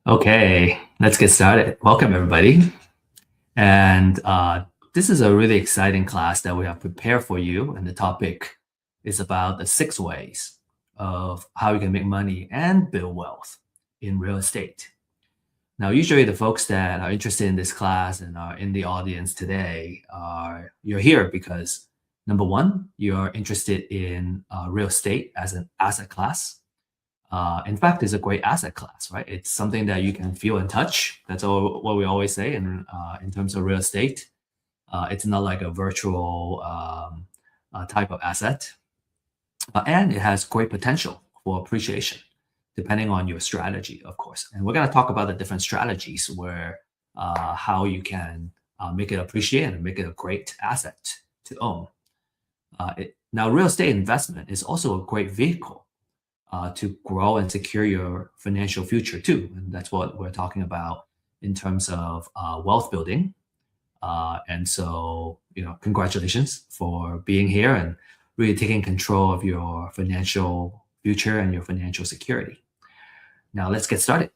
Okay, let's get started. Welcome, everybody. And this is a really exciting class that we have prepared for you. And the topic is about the 6 ways of how you can make money and build wealth in real estate. Now, usually the folks that are interested in this class and are in the audience today you're here because number one, you're interested in real estate as an asset class. In fact, it's a great asset class, right? It's something that you can feel and touch. That's all what we always say in terms of real estate. It's not like a virtual type of asset, and it has great potential for appreciation, depending on your strategy, of course. And we're going to talk about the different strategies where how you can make it appreciate and make it a great asset to own. Now, real estate investment is also a great vehicle to grow and secure your financial future too. And that's what we're talking about in terms of wealth building. And so, congratulations for being here and really taking control of your financial future and your financial security. Now, let's get started.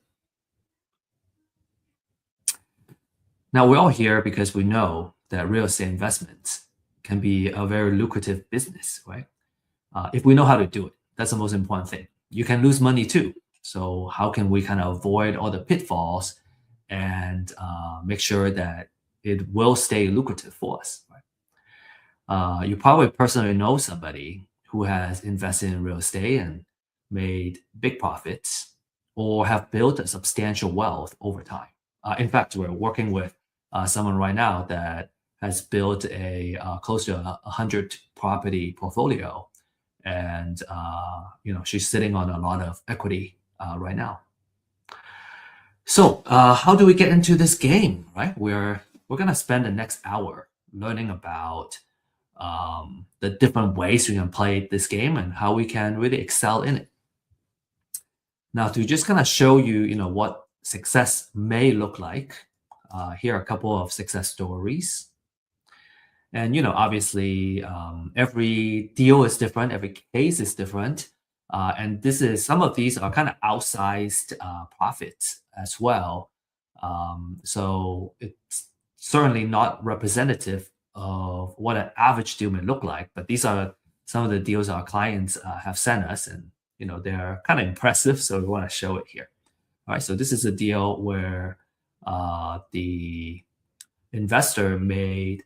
Now, we're all here because we know that real estate investments can be a very lucrative business, right? If we know how to do it, that's the most important thing. You can lose money too. So how can we kind of avoid all the pitfalls and make sure that it will stay lucrative for us? Right? You probably personally know somebody who has invested in real estate and made big profits or have built a substantial wealth over time. In fact, we're working with someone right now that has built a close to 100 property portfolio, and she's sitting on a lot of equity right now. So how do we get into this game, right? We're gonna spend the next hour learning about the different ways we can play this game and how we can really excel in it. Now, to just kind of show you, what success may look like, here are a couple of success stories. And obviously, every deal is different, every case is different, and some of these are kind of outsized profits as well. So it's certainly not representative of what an average deal may look like. But these are some of the deals our clients have sent us, and they're kind of impressive. So we want to show it here. All right, so this is a deal where the investor made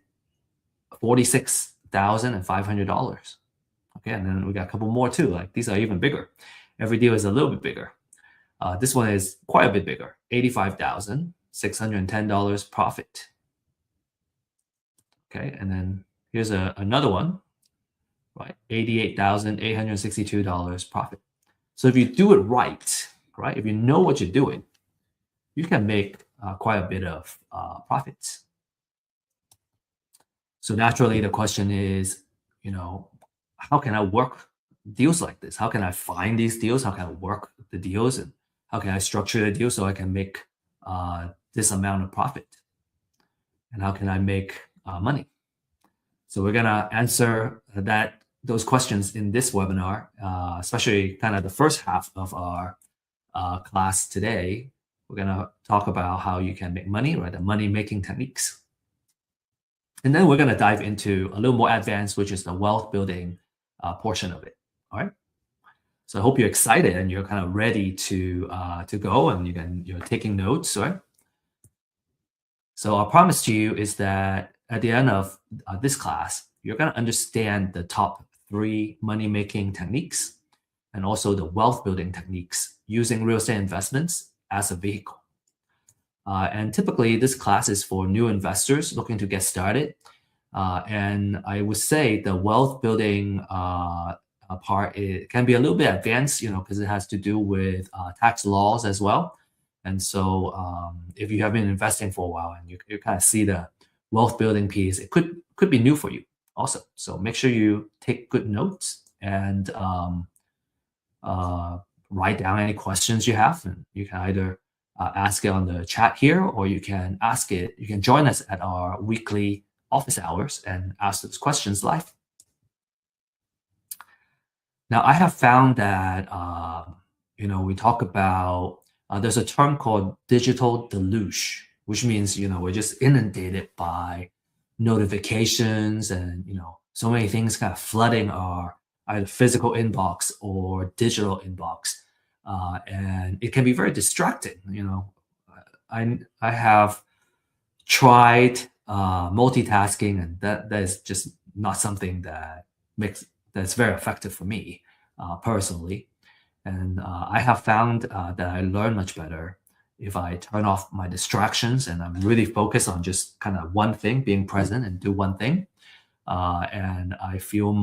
$46,500. Okay, and then we got a couple more too. Like these are even bigger. Every deal is a little bit bigger. This one is quite a bit bigger. $85,610 profit. Okay, and then here's another one, right? $88,862 profit. So if you do it right, if you know what you're doing, you can make quite a bit of profits. So naturally, the question is, how can I work deals like this? How can I find these deals? How can I work the deals? And how can I structure the deal so I can make this amount of profit? And how can I make money? So we're gonna answer those questions in this webinar, especially kind of the first half of our class today. We're gonna talk about how you can make money, right? The money-making techniques. And then we're going to dive into a little more advanced, which is the wealth building portion of it. All right. So I hope you're excited and you're kind of ready to go, and you're taking notes, right? So our promise to you is that at the end of this class, you're going to understand the top 3 money-making techniques and also the wealth building techniques using real estate investments as a vehicle. And typically, this class is for new investors looking to get started. And I would say the wealth building part can be a little bit advanced, because it has to do with tax laws as well. And so if you have been investing for a while and you kind of see the wealth building piece, it could be new for you also. So make sure you take good notes and write down any questions you have. And you can either ask it on the chat here, or you can join us at our weekly office hours and ask those questions live. Now, I have found that, we talk about there's a term called digital deluge, which means we're just inundated by notifications and so many things kind of flooding our either physical inbox or digital inbox, and it can be very distracting. I have tried multitasking, and that is just not something that's very effective for me personally. And I have found that I learn much better if I turn off my distractions and I'm really focused on just kind of one thing, being present and do one thing. And I feel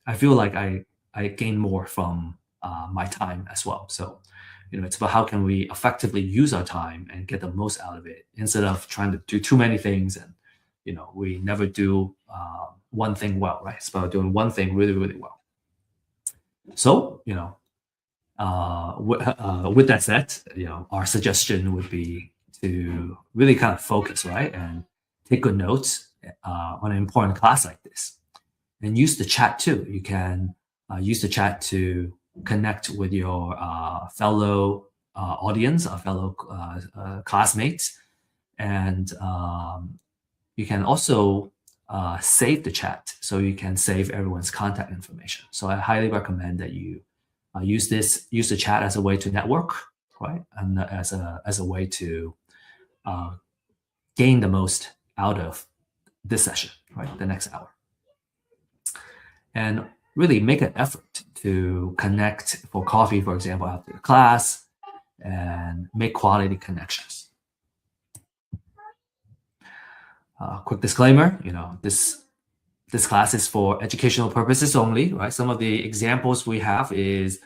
I feel like I gain more from my time as well. So, it's about how can we effectively use our time and get the most out of it instead of trying to do too many things and, we never do one thing well, right? It's about doing one thing really, really well. So, with that said, our suggestion would be to really kind of focus, right, and take good notes on an important class like this, and use the chat too. You can use the chat to connect with your fellow audience, fellow classmates, and you can also save the chat, so you can save everyone's contact information. So I highly recommend that you use the chat as a way to network, right, and as a way to uh, gain the most out of this session, right, the next hour, and really make an effort to connect for coffee, for example, after the class, and make quality connections. Quick disclaimer, this class is for educational purposes only, right? Some of the examples we have is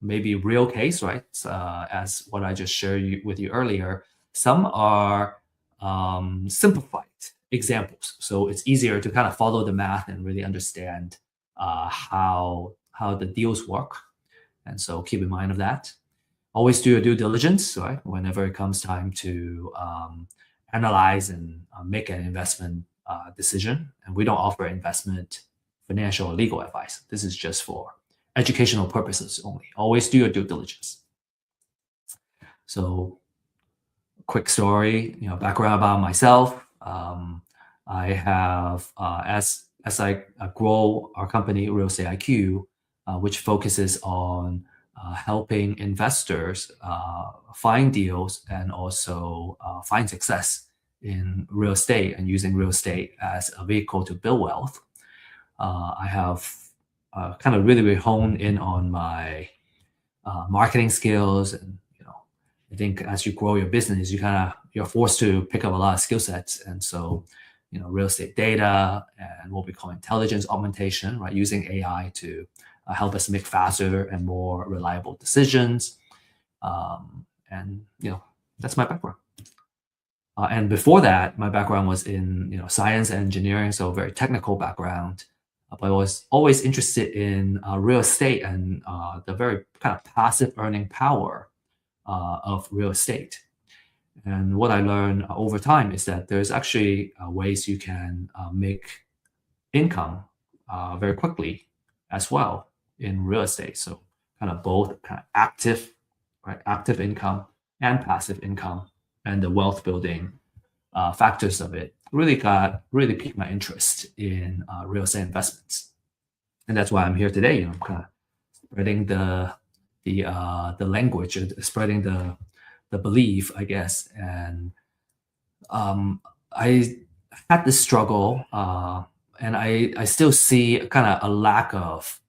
maybe real case, right? As what I just shared with you earlier. Some are simplified examples, so it's easier to kind of follow the math and really understand how the deals work. And so keep in mind of that. Always do your due diligence, right? Whenever it comes time to analyze and make an investment decision. And we don't offer investment, financial, or legal advice. This is just for educational purposes only. Always do your due diligence. So, quick story, background about myself. I have, as I grow our company, Real Estate IQ, which focuses on helping investors find deals and also find success in real estate and using real estate as a vehicle to build wealth. I have kind of really honed in on my marketing skills, and I think as you grow your business, you're forced to pick up a lot of skill sets, and so real estate data and what we call intelligence augmentation, right, using AI to help us make faster and more reliable decisions. And that's my background. And before that, my background was in science and engineering, so very technical background. But I was always interested in real estate and the very kind of passive earning power of real estate. And what I learned over time is that there's actually ways you can make income very quickly as well in real estate. So kind of both kind of active, right, active income and passive income, and the wealth building factors of it really piqued my interest in real estate investments, and that's why I'm here today. Kind of spreading the language, spreading the belief, I guess. And I had this struggle, and I still see kind of a lack of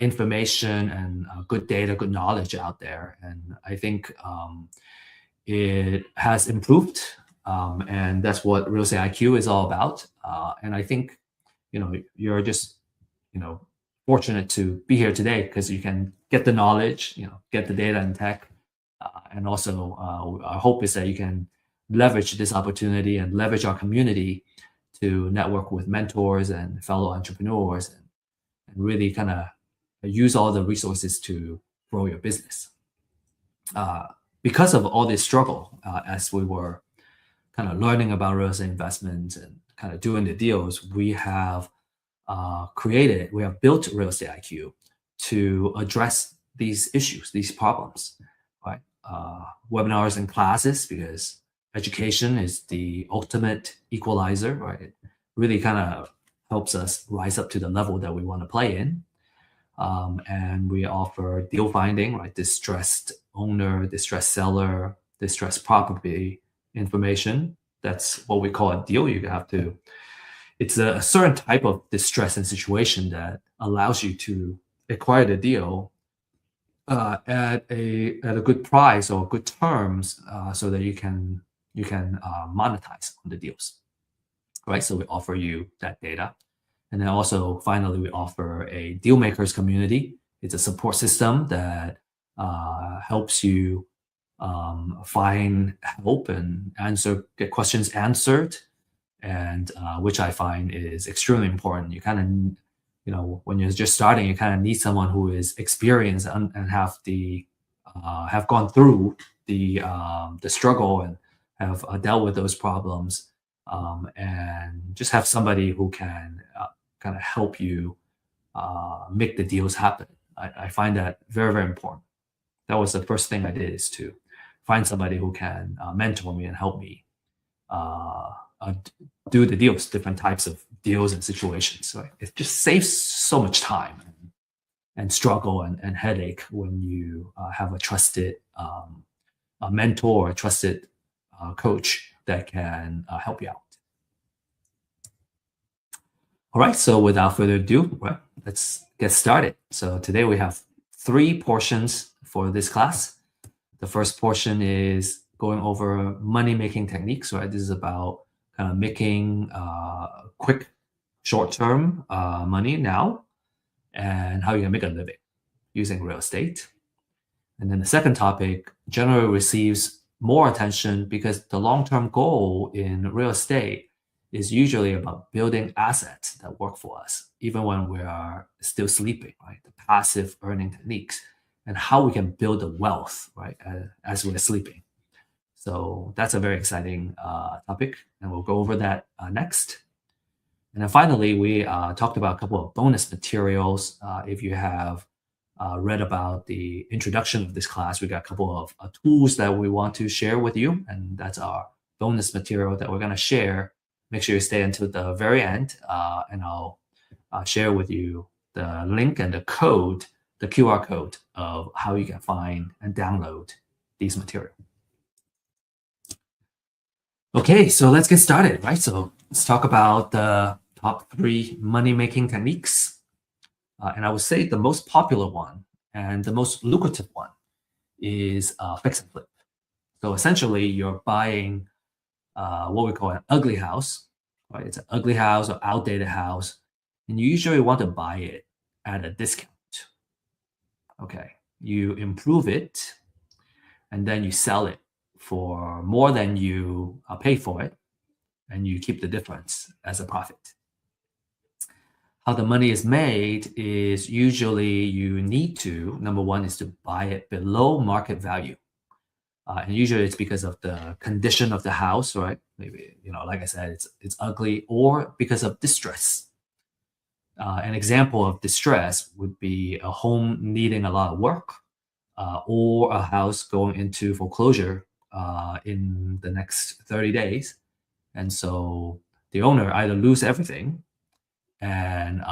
information and good data, good knowledge out there. And I think it has improved, and that's what Real Estate IQ is all about. And I think you're just fortunate to be here today because you can get the knowledge, get the data and tech, and also our hope is that you can leverage this opportunity and leverage our community to network with mentors and fellow entrepreneurs, and really kind of use all the resources to grow your business. Because of all this struggle, as we were kind of learning about real estate investments and kind of doing the deals, we have built Real Estate IQ to address these issues, these problems, right? Webinars and classes, because education is the ultimate equalizer, right? It really kind of helps us rise up to the level that we want to play in. And we offer deal finding, right? Distressed owner, distressed seller, distressed property information. That's what we call a deal. You have to, it's a certain type of distress and situation that allows you to acquire the deal at a good price or good terms, so that you can monetize on the deals, right? So we offer you that data. And then also, finally, we offer a deal makers community. It's a support system that helps you find help and get questions answered, and which I find is extremely important. You kind of, when you're just starting, you kind of need someone who is experienced and have gone through the struggle and have dealt with those problems, and just have somebody who can kind of help you make the deals happen. I find that very, very important. That was the first thing I did, is to find somebody who can mentor me and help me uh, uh, do the deals, different types of deals and situations. So it just saves so much time and struggle and headache when you have a trusted a mentor, a trusted coach that can help you out. All right, so without further ado, right, let's get started. So today we have 3 portions for this class. The first portion is going over money-making techniques, right? This is about kind of making quick, short-term money now, and how you can make a living using real estate. And then the second topic generally receives more attention because the long-term goal in real estate is usually about building assets that work for us, even when we are still sleeping, right? The passive earning techniques and how we can build the wealth, right, as we're sleeping. So that's a very exciting topic, and we'll go over that next. And then finally, we talked about a couple of bonus materials. If you have read about the introduction of this class, we got a couple of tools that we want to share with you, and that's our bonus material that we're going to share. Make sure you stay until the very end, and I'll share with you the link and the code, the QR code of how you can find and download these materials. Okay, so let's get started, right? So let's talk about the top 3 money-making techniques. And I would say the most popular one and the most lucrative one is fix and flip. So essentially, you're buying what we call an ugly house, right? It's an ugly house or outdated house, and you usually want to buy it at a discount. Okay, you improve it, and then you sell it for more than you pay for it, and you keep the difference as a profit. How the money is made is usually you need to, number one, is to buy it below market value. And usually it's because of the condition of the house, right? Maybe, like I said, it's ugly, or because of distress. An example of distress would be a home needing a lot of work, or a house going into foreclosure in the next 30 days. And so the owner either lose everything and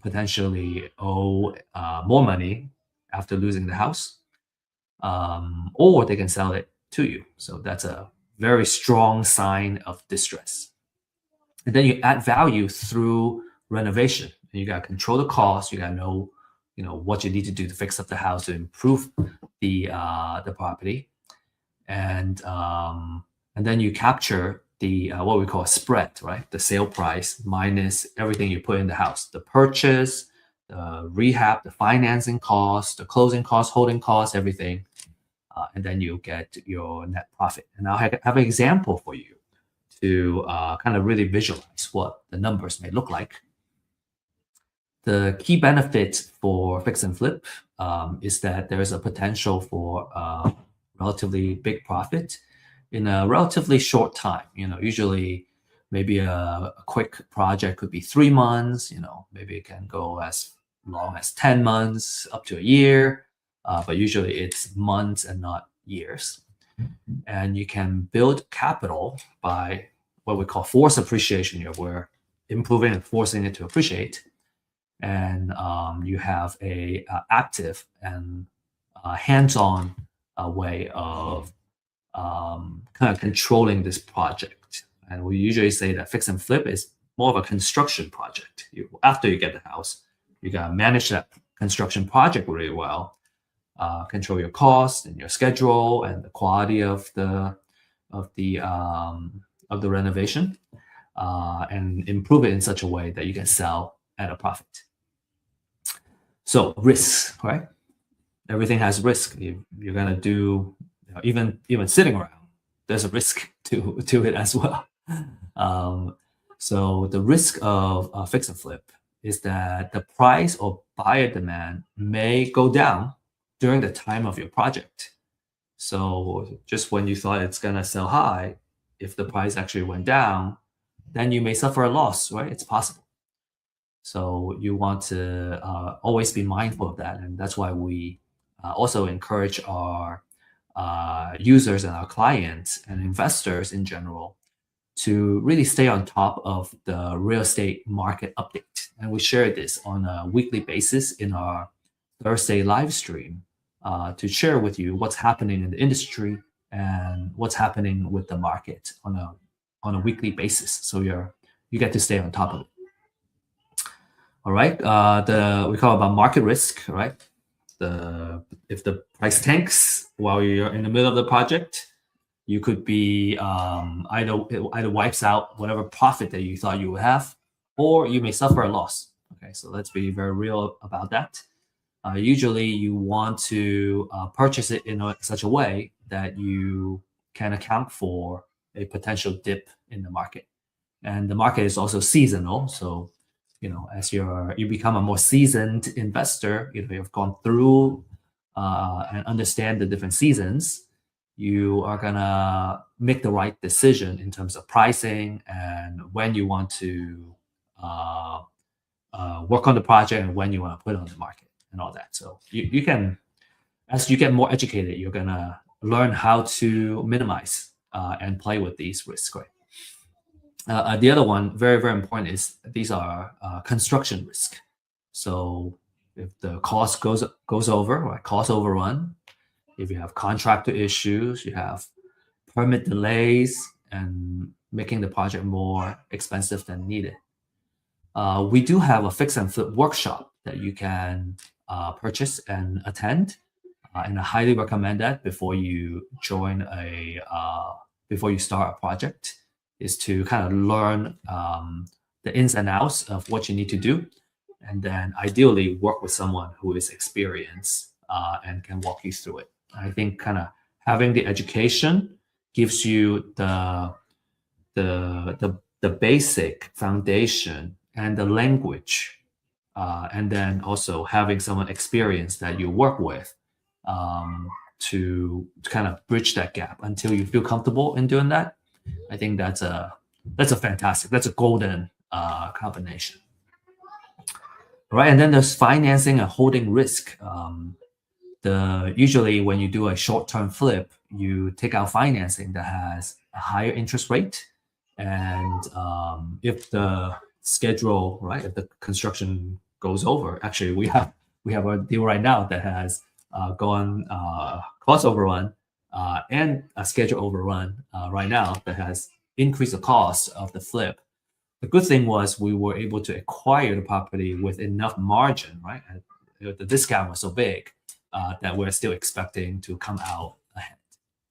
potentially owe more money after losing the house, or they can sell it to you. So that's a very strong sign of distress. And then you add value through renovation. And you got to control the cost. You got to know, what you need to do to fix up the house to improve the property, and then you capture the what we call a spread, right? The sale price minus everything you put in the house, the purchase, the rehab, the financing cost, the closing cost, holding cost, everything, and then you get your net profit. And I'll have an example for you to kind of really visualize what the numbers may look like. The key benefit for fix and flip is that there is a potential for relatively big profit in a relatively short time. Usually maybe a quick project could be 3 months, maybe it can go as long as 10 months, up to a year. but usually it's months and not years. And you can build capital by what we call forced appreciation here, where improving and forcing it to appreciate. And you have a active and hands-on way of kind of controlling this project. And we usually say that fix and flip is more of a construction project. After you get the house, you gotta manage that construction project really well, control your costs and your schedule and the quality of the renovation, and improve it in such a way that you can sell at a profit. So risks, right? Everything has risk. You're gonna do, even sitting around, there's a risk to it as well. So the risk of fix and flip is that the price or buyer demand may go down during the time of your project. So just when you thought it's gonna sell high, if the price actually went down, then you may suffer a loss, right? It's possible. So you want to always be mindful of that, and that's why we also encourage our users and our clients and investors in general to really stay on top of the real estate market update. And we share this on a weekly basis in our Thursday live stream to share with you what's happening in the industry and what's happening with the market on a weekly basis. So you get to stay on top of it. All right. We call it about market risk, right? If the price tanks while you're in the middle of the project, you could be either wipes out whatever profit that you thought you would have, or you may suffer a loss. Okay, so let's be very real about that. Usually, you want to purchase it in such a way that you can account for a potential dip in the market, and the market is also seasonal. So, as you become a more seasoned investor, you've gone through and understand the different seasons, you are gonna make the right decision in terms of pricing and when you want to work on the project and when you want to put it on the market and all that. So you can, as you get more educated, you're gonna learn how to minimize and play with these risks, right? The other one, very, very important, is these are construction risk. So if the cost goes over, right, cost overrun, if you have contractor issues, you have permit delays, and making the project more expensive than needed. We do have a fix and flip workshop that you can purchase and attend, and I highly recommend that before you before you start a project, is to kind of learn the ins and outs of what you need to do, and then ideally work with someone who is experienced and can walk you through it. I think kind of having the education gives you the basic foundation and the language, and then also having someone experienced that you work with to kind of bridge that gap until you feel comfortable in doing that. I think that's a golden combination. Right, and then there's financing and holding risk. Usually when you do a short-term flip, you take out financing that has a higher interest rate, and if the schedule, right, if the construction goes over, actually we have a deal right now that has gone cost overrun and a schedule overrun right now that has increased the cost of the flip. The good thing was we were able to acquire the property with enough margin, right? The discount was so big that we're still expecting to come out ahead.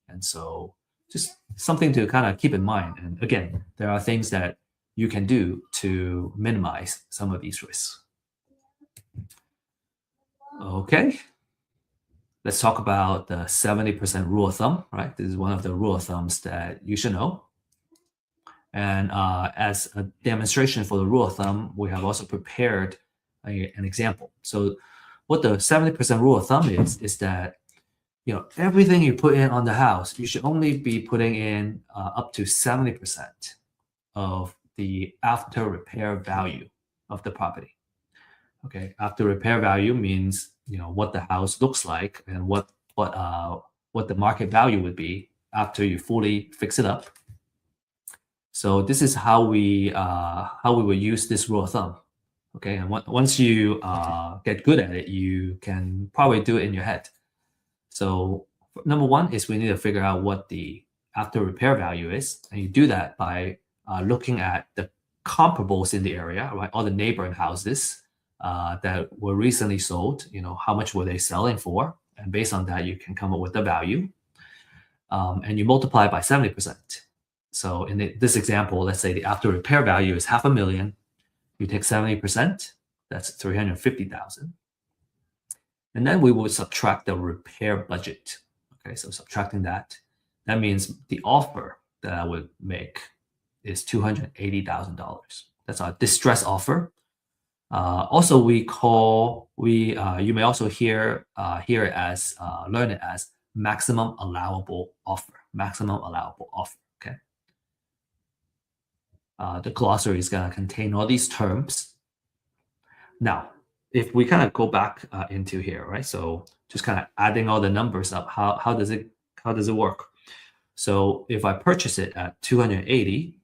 And so just something to kind of keep in mind. And again, there are things that you can do to minimize some of these risks. Okay. Let's talk about the 70% rule of thumb, right? This is one of the rule of thumbs that you should know. And as a demonstration for the rule of thumb, we have also prepared an example. So what the 70% rule of thumb is that everything you put in on the house, you should only be putting in up to 70% of the after repair value of the property. Okay, after repair value means what the house looks like and what the market value would be after you fully fix it up. So this is how we would use this rule of thumb. Okay, and once you get good at it, you can probably do it in your head. So number one is we need to figure out what the after repair value is, and you do that by looking at the comparables in the area, right? All the neighboring houses that were recently sold. How much were they selling for? And based on that, you can come up with the value, and you multiply it by 70%. So in this example, let's say the after repair value is $500,000. You take 70%, that's 350,000. And then we would subtract the repair budget. Okay, so subtracting that means the offer that I would make is $280,000. That's our distress offer. Also, you may also hear it as learn it as maximum allowable offer. Maximum allowable offer. Okay. The glossary is going to contain all these terms. Now, if we kind of go back into here, right? So just kind of adding all the numbers up, how does it work? So if I purchase it at 280,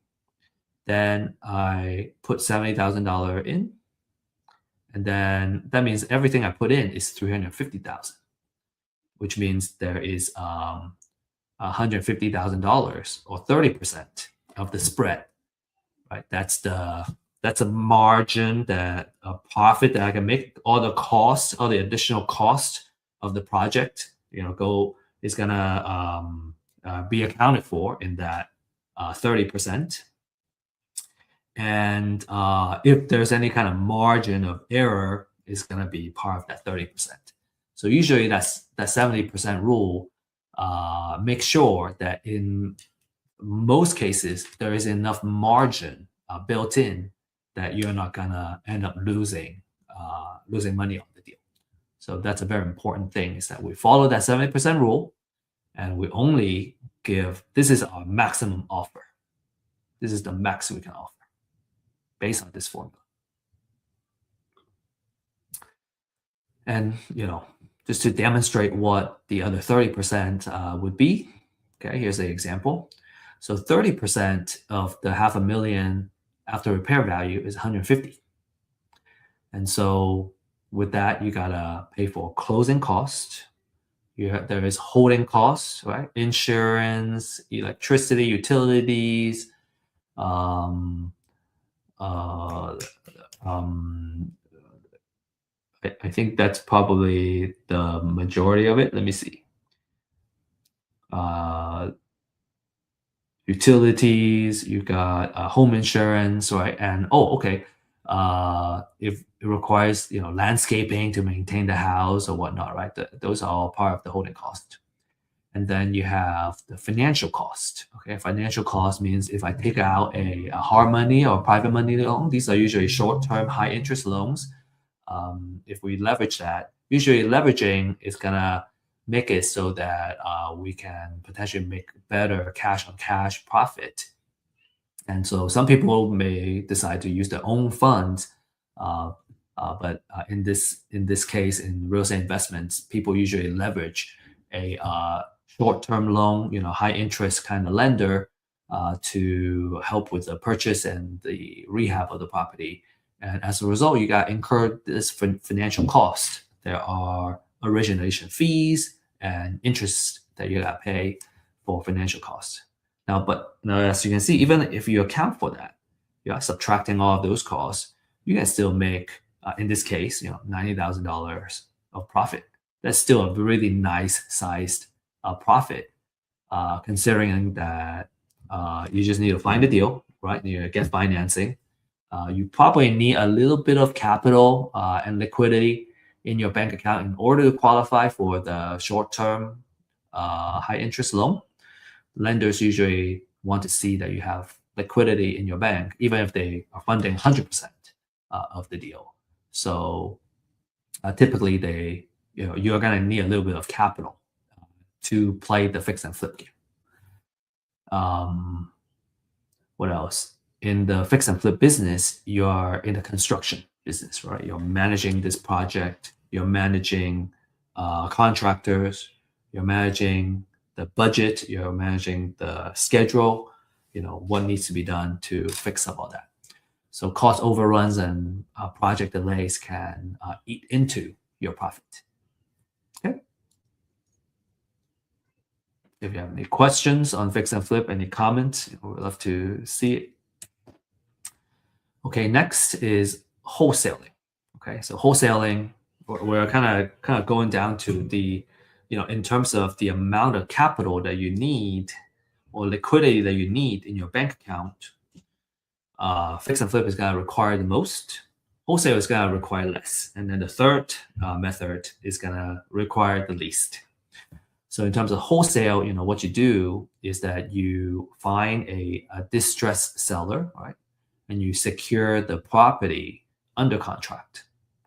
then I put $70,000 in, and then that means everything I put in is 350,000, which means there is $150,000 or 30% of the spread, right? That's a margin, that a profit that I can make. All the additional cost of the project, is gonna be accounted for in that 30%. And if there's any kind of margin of error, is gonna be part of that 30%. So usually that 70% rule makes sure that in most cases there is enough margin built in that you're not gonna end up losing money on the deal. So that's a very important thing, is that we follow that 70% rule, and we only this is our maximum offer. This is the max we can offer based on this formula. And just to demonstrate what the other 30% would be, okay, here's an example. So 30% of the $500,000 after repair value is 150. And so with that, you gotta pay for closing cost. There is holding costs, right? Insurance, electricity, utilities, I think that's probably the majority of it. Let me see. Utilities, you got home insurance, right? And if it requires landscaping to maintain the house or whatnot, right? Those are all part of the holding cost. And then you have the financial cost. Okay, financial cost means if I take out a hard money or private money loan, these are usually short-term, high-interest loans. If we leverage that, usually leveraging is gonna make it so that we can potentially make better cash-on-cash profit. And so some people may decide to use their own funds, but in this case, in real estate investments, people usually leverage a short-term loan, high-interest kind of lender to help with the purchase and the rehab of the property. And as a result, you got incurred this financial cost. There are origination fees and interest that you got to pay for financial costs. Now, as you can see, even if you account for that, you are subtracting all of those costs, you can still make, in this case, $90,000 of profit. That's still a really nice sized profit, considering that you just need to find a deal, right? You get financing. You probably need a little bit of capital and liquidity in your bank account in order to qualify for the short-term high-interest loan. Lenders usually want to see that you have liquidity in your bank, even if they are funding 100% of the deal. So typically, you're going to need a little bit of capital to play the fix and flip game. What else? In the fix and flip business, you are in the construction. business, right? You're managing this project, you're managing contractors, you're managing the budget, you're managing the schedule, what needs to be done to fix up all that. So cost overruns and project delays can eat into your profit. Okay. If you have any questions on fix and flip, any comments, we'd love to see it. Okay, next is wholesaling. Okay, so wholesaling, we're kind of going down to the, in terms of the amount of capital that you need or liquidity that you need in your bank account. Fix and flip is going to require the most. Wholesale is going to require less. And then the third method is going to require the least. So in terms of wholesale, what you do is that you find a distressed seller, right? And you secure the property under contract.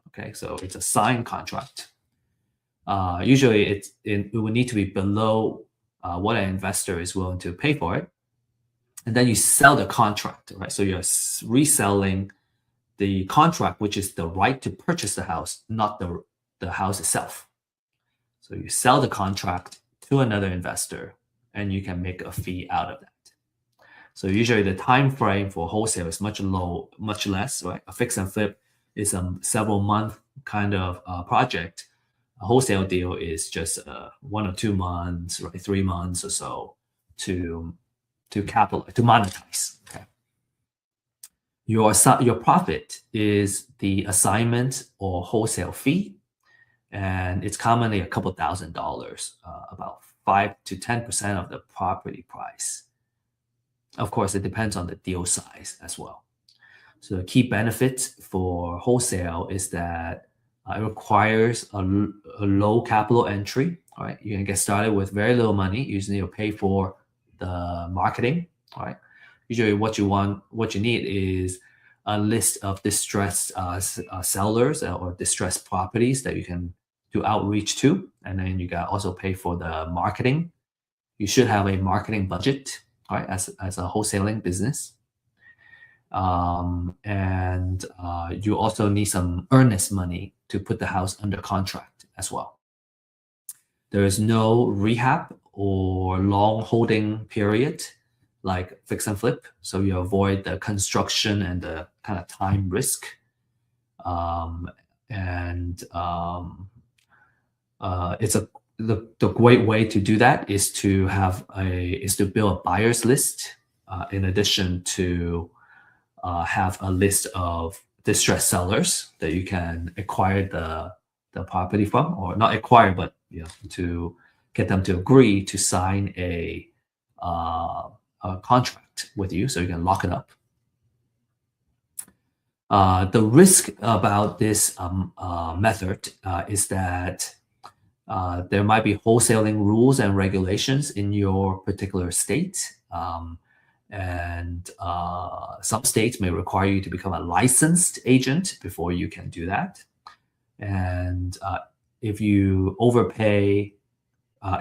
Okay, so it's a signed contract. Usually it will need to be below what an investor is willing to pay for it. And then you sell the contract, right? So you're reselling the contract, which is the right to purchase the house, not the house itself. So you sell the contract to another investor and you can make a fee out of that. So usually the time frame for wholesale is much less, right? A fix and flip is a several month kind of project. A wholesale deal is just 1 or 2 months, right? 3 months or so to monetize. Okay. Your profit is the assignment or wholesale fee, and it's commonly a couple $1,000s, about 5 to 10% of the property price. Of course, it depends on the deal size as well. So the key benefit for wholesale is that it requires a low capital entry. All right, you can get started with very little money. You just need to pay for the marketing. All right, usually what you need is a list of distressed sellers or distressed properties that you can do outreach to, and then you got also pay for the marketing. You should have a marketing budget, right, as a wholesaling business. And you also need some earnest money to put the house under contract as well. There is no rehab or long holding period like fix and flip, so you avoid the construction and the kind of time risk. The great way to do that is to build a buyer's list in addition to have a list of distressed sellers that you can acquire the property from, or not acquire, but to get them to agree to sign a contract with you, so you can lock it up. The risk about this method is that there might be wholesaling rules and regulations in your particular state. And some states may require you to become a licensed agent before you can do that. And if you overpay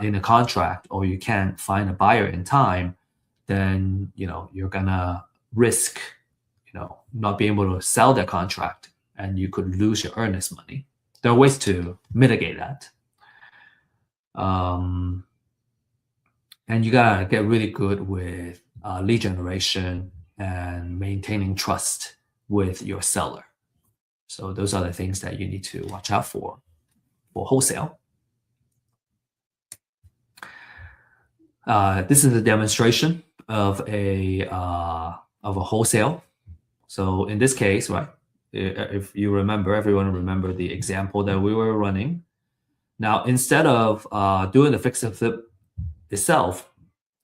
in a contract, or you can't find a buyer in time, then you're gonna risk not being able to sell that contract, and you could lose your earnest money. There are ways to mitigate that. And you gotta get really good with lead generation and maintaining trust with your seller. So those are the things that you need to watch out for wholesale. This is a demonstration of a wholesale. So in this case, right, if you remember, everyone remember the example that we were running. Now, instead of doing the fix and flip itself,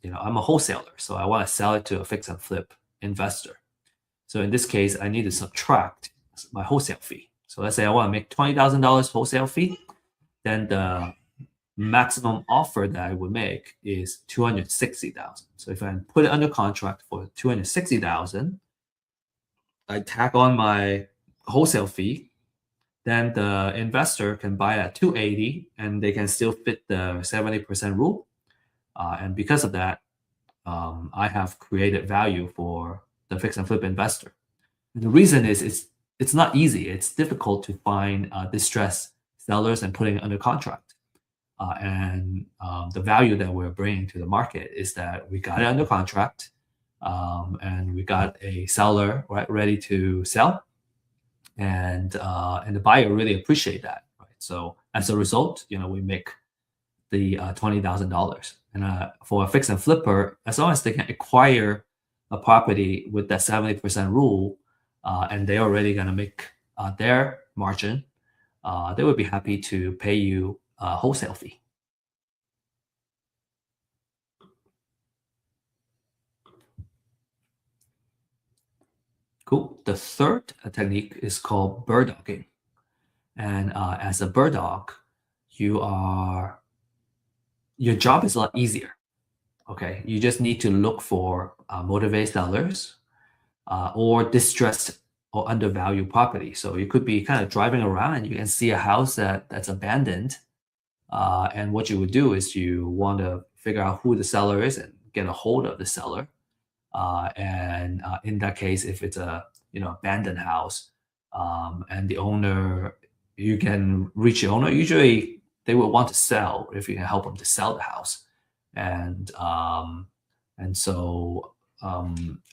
I'm a wholesaler, so I want to sell it to a fix and flip investor. So in this case, I need to subtract my wholesale fee. So let's say I want to make $20,000 wholesale fee, then the maximum offer that I would make is $260,000. So if I put it under contract for $260,000, I tack on my wholesale fee, then the investor can buy at $280, and they can still fit the 70% rule. And because of that, I have created value for the fix and flip investor. And the reason is it's not easy. It's difficult to find distressed sellers and putting it under contract. The value that we're bringing to the market is that we got it under contract, and we got a seller ready to sell, and the buyer really appreciate that. Right? So as a result, we make the $20,000. And for a fix and flipper, as long as they can acquire a property with that 70% rule, and they're already going to make their margin, they would be happy to pay you a wholesale fee. Cool. The third technique is called bird dogging. And as a bird dog, your job is a lot easier. Okay, you just need to look for motivated sellers or distressed or undervalued property. So you could be kind of driving around and you can see a house that's abandoned. And what you would do is you want to figure out who the seller is and get a hold of the seller. In that case, if it's a abandoned house, and the owner, you can reach the owner. Usually, they will want to sell if you can help them to sell the house, and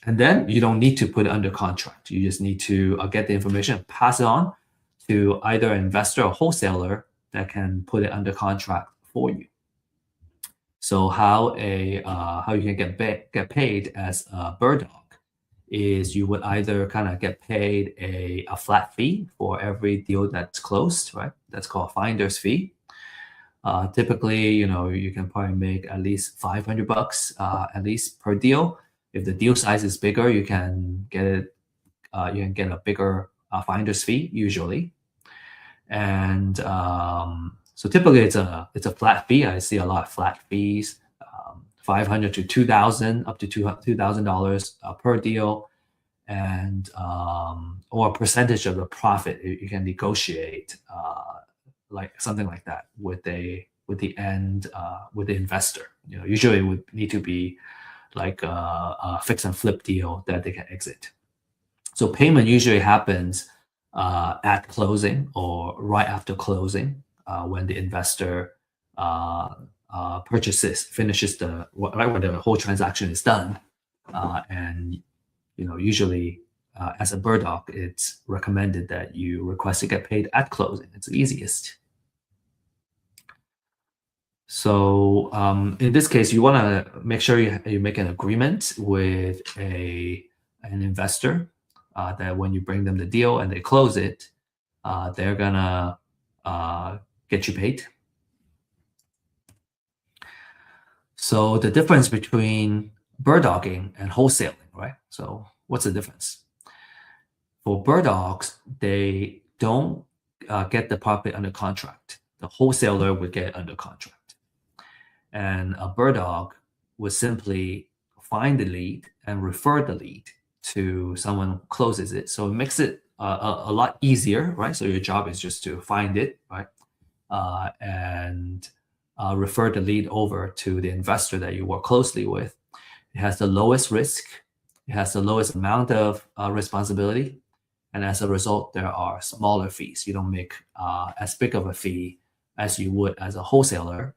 then you don't need to put it under contract. You just need to get the information, pass it on to either an investor or wholesaler that can put it under contract for you. So how you can get paid as a bird dog is you would either kind of get paid a flat fee for every deal that's closed, right? That's called finder's fee. Typically, you can probably make at least $500 at least per deal. If the deal size is bigger, you can get it. You can get a bigger finder's fee usually, and so typically it's a flat fee. I see a lot of flat fees, $500 to $2,000, up to $2,000 per deal, and or a percentage of the profit. You can negotiate like something like that with the investor. Usually it would need to be like a fix and flip deal that they can exit. So payment usually happens at closing or right after closing, when the investor finishes when the whole transaction is done. And usually as a bird dog, it's recommended that you request to get paid at closing. It's the easiest. So in this case, you want to make sure you make an agreement with an investor that when you bring them the deal and they close it, they're gonna get you paid. So the difference between bird dogging and wholesaling, right? So what's the difference? For bird dogs, they don't get the property under contract. The wholesaler would get it under contract. And a bird dog would simply find the lead and refer the lead to someone who closes it. So it makes it a lot easier, right? So your job is just to find it, right? And refer the lead over to the investor that you work closely with. It has the lowest risk. It has the lowest amount of responsibility. And as a result, there are smaller fees. You don't make as big of a fee as you would as a wholesaler.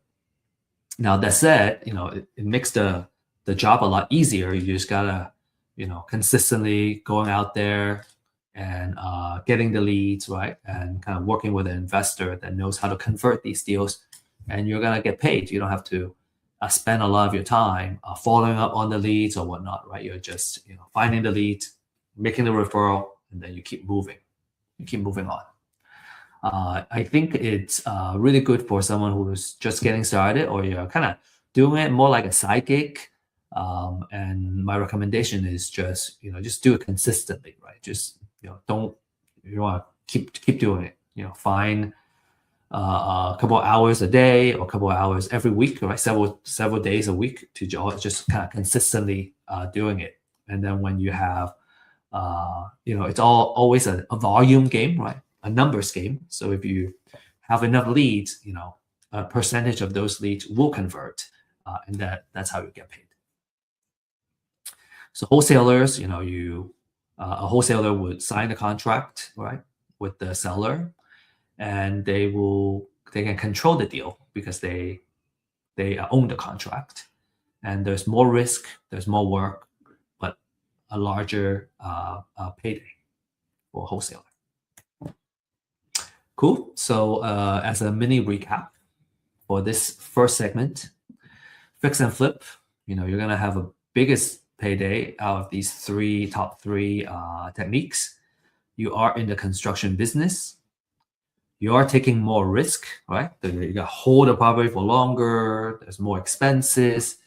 Now that said, it makes the job a lot easier. You just gotta, consistently going out there and getting the leads, right? And kind of working with an investor that knows how to convert these deals, and you're gonna get paid. You don't have to spend a lot of your time following up on the leads or whatnot, right? You're just, finding the lead, making the referral, and then you keep moving. You keep moving on. I think it's really good for someone who's just getting started, or you're kind of doing it more like a side gig. And my recommendation is just do it consistently, right? Just don't you want to keep doing it. Find a couple of hours a day or a couple of hours every week, right? Several days a week to just kind of consistently doing it. And then when you have it's always a volume game, right? A numbers game. So if you have enough leads, a percentage of those leads will convert, and that's how you get paid. So wholesalers, you A wholesaler would sign a contract, right, with the seller, and they can control the deal because they own the contract. And there's more risk, there's more work, but a larger payday for a wholesaler. Cool. So as a mini recap for this first segment, fix and flip, you're gonna have a biggest payday out of these top three techniques. You are in the construction business. You are taking more risk, right? You got to hold the property for longer. There's more expenses.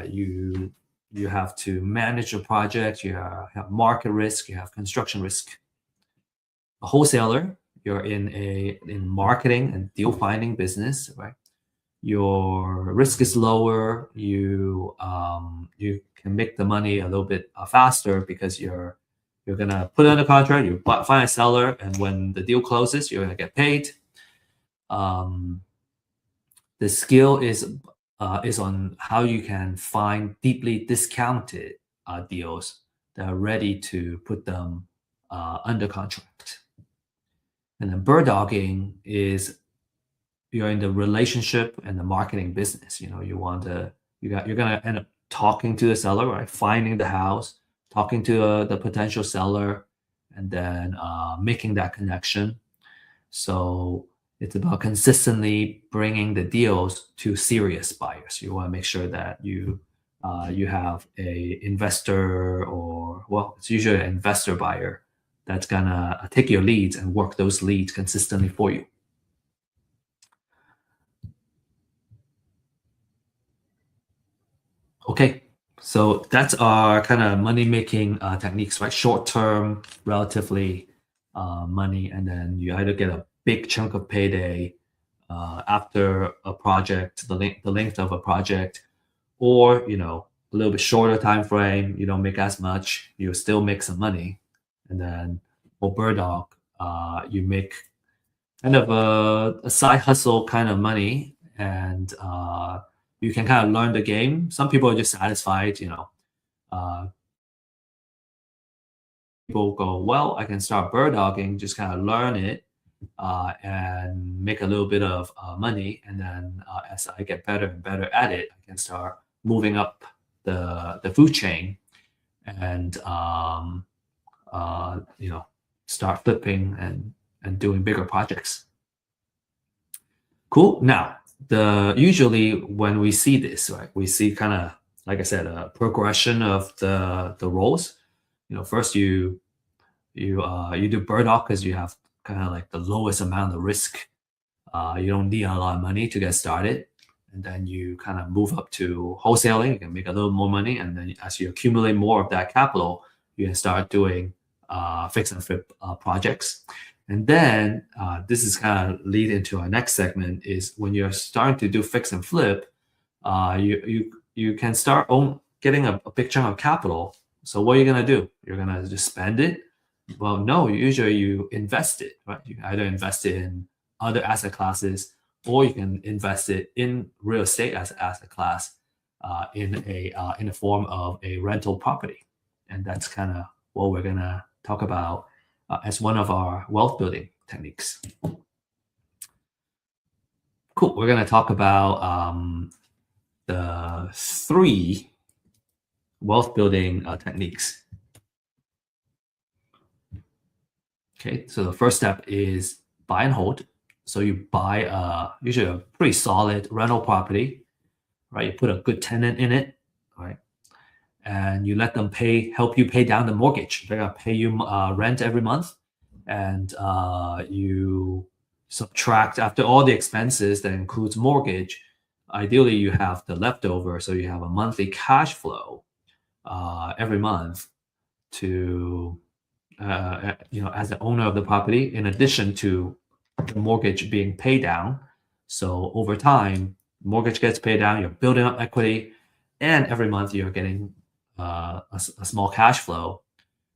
You have to manage the project. You have market risk. You have construction risk. A wholesaler, you're in marketing and deal finding business, right? Your risk is lower. You can make the money a little bit faster because you're gonna put in a contract. You find a seller, and when the deal closes, you're gonna get paid. The skill is on how you can find deeply discounted deals that are ready to put them under contract. And then bird dogging is you're in the relationship and the marketing business. You're gonna end up talking to the seller, right? Finding the house, talking to the potential seller, and then making that connection. So it's about consistently bringing the deals to serious buyers. You want to make sure that you have a investor, or it's usually an investor buyer that's gonna take your leads and work those leads consistently for you. Okay, so that's our kind of money-making techniques, right? Short-term, relatively money, and then you either get a big chunk of payday after a project, the length of a project, or a little bit shorter time frame. You don't make as much, you still make some money, and then for bird dog, you make kind of a side hustle kind of money, and you can kind of learn the game. Some people are just satisfied, people go, well, I can start bird dogging, just kind of learn it and make a little bit of money. And then as I get better and better at it, I can start moving up the food chain and, start flipping and doing bigger projects. Cool. Now, usually when we see this, right, we see kind of, like I said, a progression of the roles. First you do bird dog because you have kind of like the lowest amount of risk. You don't need a lot of money to get started, and then you kind of move up to wholesaling. You can make a little more money, and then as you accumulate more of that capital, you can start doing fix and flip projects. And then this is kind of lead into our next segment is when you're starting to do fix and flip, you can start getting a big chunk of capital. So what are you gonna do? You're gonna just spend it? Well, no. Usually you invest it, right? You either invest it in other asset classes, or you can invest it in real estate as an asset class in the form of a rental property. And that's kind of what we're gonna talk about as one of our wealth building techniques. Cool. We're going to talk about the 3 wealth building techniques. Okay, so the first step is buy and hold. So you buy usually a pretty solid rental property, right? You put a good tenant in it, right? And you let them help you pay down the mortgage. They're gonna pay you rent every month, and you subtract after all the expenses that includes mortgage. Ideally, you have the leftover, so you have a monthly cash flow every month to as the owner of the property, in addition to the mortgage being paid down. So over time, mortgage gets paid down, you're building up equity, and every month you're getting a small cash flow.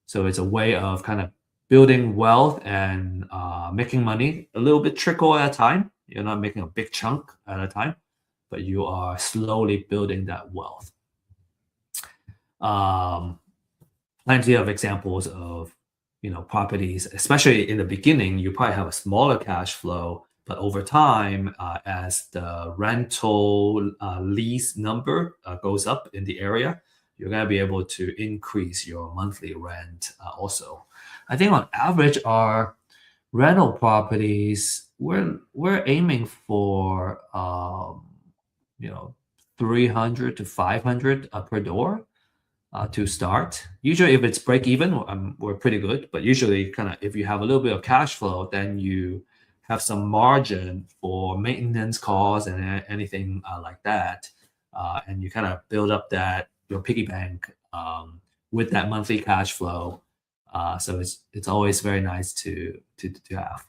So it's a way of kind of building wealth and making money a little bit trickle at a time. You're not making a big chunk at a time, but you are slowly building that wealth. plenty of examples of properties, especially in the beginning. You probably have a smaller cash flow, but over time, as the rental lease number goes up in the area, you're going to be able to increase your monthly rent also. I think on average, our rental properties, we're aiming for 300 to 500 per door to start. Usually, if it's break even, we're pretty good. But usually, kind of if you have a little bit of cash flow, then you have some margin for maintenance costs and anything like that, and you kind of build up that your piggy bank with that monthly cash flow. So it's always very nice to have.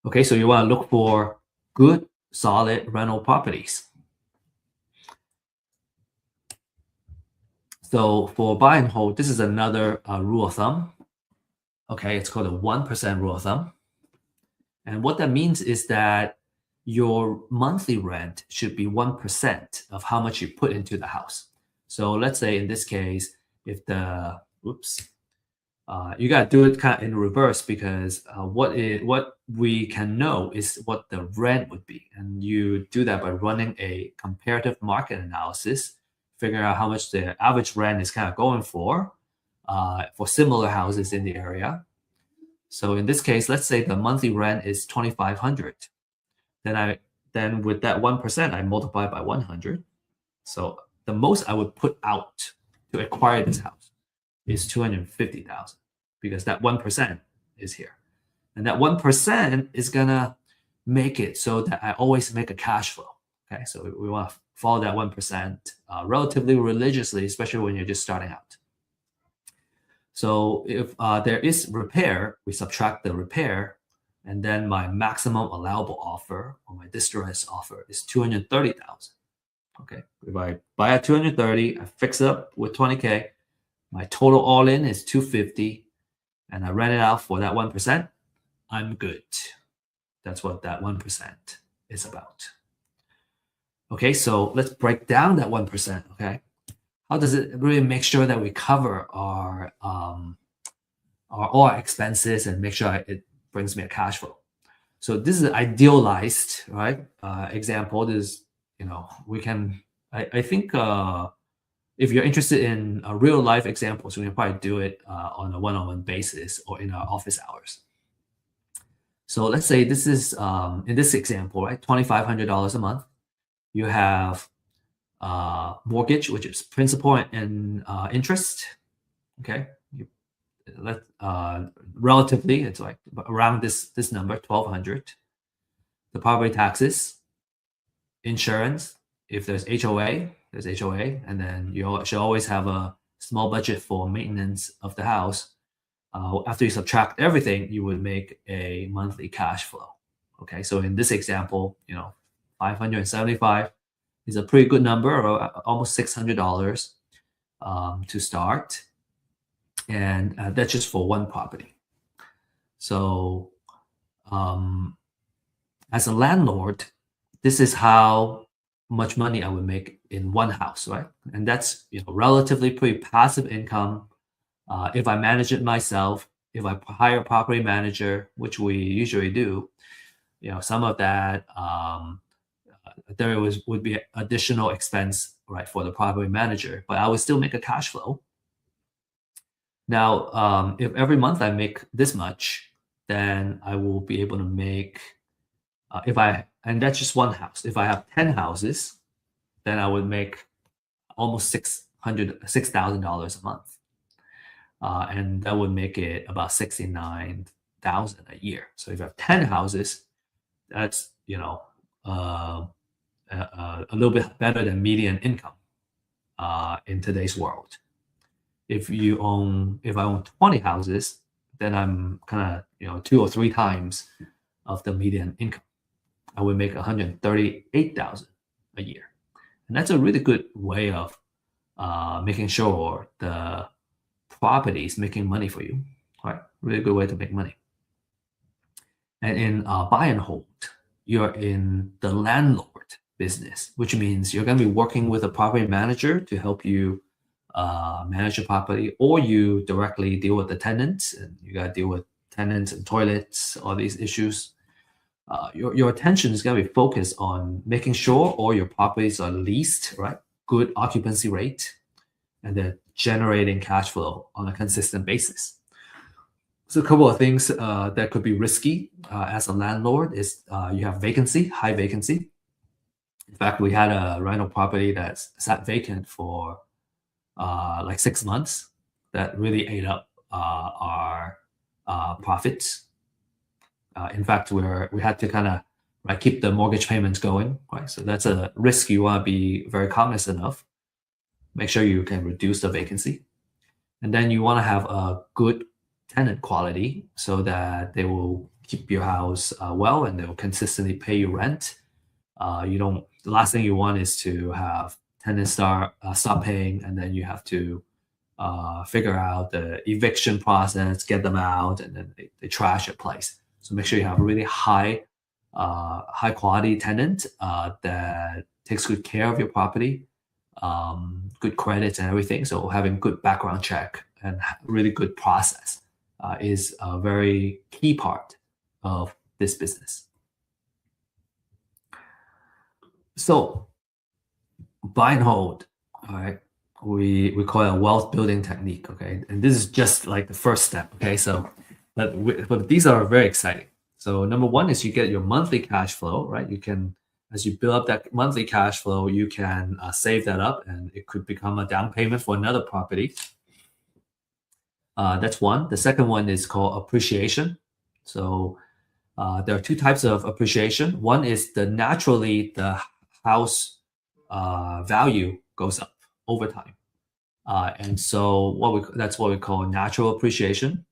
Okay, so you want to look for good, solid rental properties. So for buy and hold, this is another rule of thumb. Okay, it's called a 1% rule of thumb. And what that means is that your monthly rent should be 1% of how much you put into the house. So let's say in this case, if you got to do it kind of in reverse, because what we can know is what the rent would be. And you do that by running a comparative market analysis, figuring out how much the average rent is kind of going for similar houses in the area. So in this case, let's say the monthly rent is $2,500. Then with that 1%, I multiply by 100. So the most I would put out to acquire this house is 250,000, because that 1% is here. And that 1% is gonna make it so that I always make a cash flow. Okay, so we want to follow that 1% relatively religiously, especially when you're just starting out. So if there is repair, we subtract the repair, and then my maximum allowable offer, or my distress offer, is 230,000. Okay, if I buy at 230, I fix it up with 20K, my total all in is 250, and I rent it out for that 1%, I'm good. That's what that 1% is about. Okay, so let's break down that 1%. Okay, how does it really make sure that we cover our all our expenses and make sure it brings me a cash flow? So this is an idealized, right, example. This, we can. I think if you're interested in real life examples, we can probably do it on a one-on-one basis or in our office hours. So let's say this is in this example, right, $2,500 a month. You have mortgage, which is principal and interest. Okay, relatively, it's like around this number, 1,200. The property taxes, insurance. If there's HOA, there's HOA, and then you should always have a small budget for maintenance of the house. After you subtract everything, you would make a monthly cash flow. Okay, so in this example, 575 is a pretty good number, or almost $600 to start, and that's just for one property. So as a landlord, this is how much money I would make in one house, right? And that's relatively pretty passive income. If I manage it myself, if I hire a property manager, which we usually do, some of that there would be additional expense, right, for the property manager, but I would still make a cash flow. Now, if every month I make this much, then I will be able to make and that's just one house. If I have 10 houses, then I would make almost $6,000 a month. And that would make it about $69,000 a year. So if you have 10 houses, that's a little bit better than median income in today's world. If I own 20 houses, then I'm kind of 2 or 3 times of the median income. I would make $138,000 a year, and that's a really good way of making sure the property is making money for you. Right, really good way to make money. And in buy and hold, you're in the landlord business, which means you're going to be working with a property manager to help you manage your property, or you directly deal with the tenants, and you got to deal with tenants and toilets, all these issues. Your attention is going to be focused on making sure all your properties are leased, right? Good occupancy rate, and they're generating cash flow on a consistent basis. So a couple of things that could be risky as a landlord is you have vacancy, high vacancy. In fact, we had a rental property that sat vacant for like 6 months. That really ate up our profits. In fact, we had to kind of keep the mortgage payments going, right? So that's a risk you want to be very cognizant of. Make sure you can reduce the vacancy, and then you want to have a good tenant quality so that they will keep your house well, and they will consistently pay you rent. You don't. The last thing you want is to have tenants stop paying, and then you have to figure out the eviction process, get them out, and then they trash your place. So make sure you have a really high quality tenant that takes good care of your property, good credits and everything. So having good background check and really good process is a very key part of this business. So buy and hold, all right. We call it a wealth building technique, okay? And this is just like the first step, okay? So, but these are very exciting. So number one is you get your monthly cash flow, right? You can, as you build up that monthly cash flow, you can save that up, and it could become a down payment for another property. That's one. The second one is called appreciation. So there are two types of appreciation. One is naturally the house value goes up over time. And so that's what we call natural appreciation.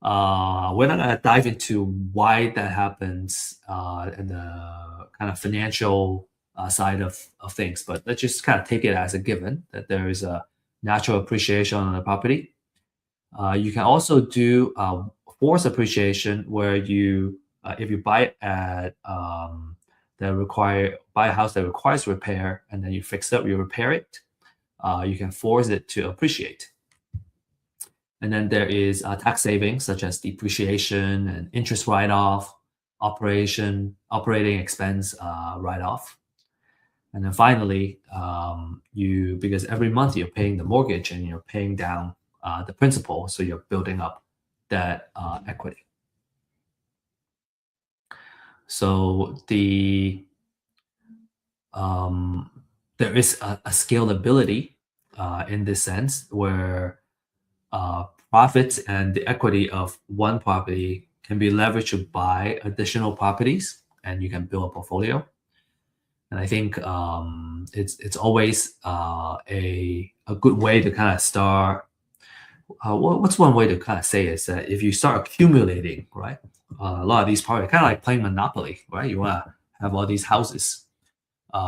We're not going to dive into why that happens and the kind of financial side of things, but let's just kind of take it as a given that there is a natural appreciation on the property. You can also do forced appreciation, where you, if you buy it at buy a house that requires repair, and then you fix it, you repair it, you can force it to appreciate. And then there is tax savings such as depreciation and interest write-off, operating expense write-off. And then finally, because every month you're paying the mortgage and you're paying down the principal, so you're building up that equity. So there is a scalability in this sense, where profits and the equity of one property can be leveraged to buy additional properties, and you can build a portfolio. And I think it's always a good way to kind of start. What's one way to kind of say is that if you start accumulating, right? A lot of these properties, kind of like playing Monopoly, right? You want to have all these houses.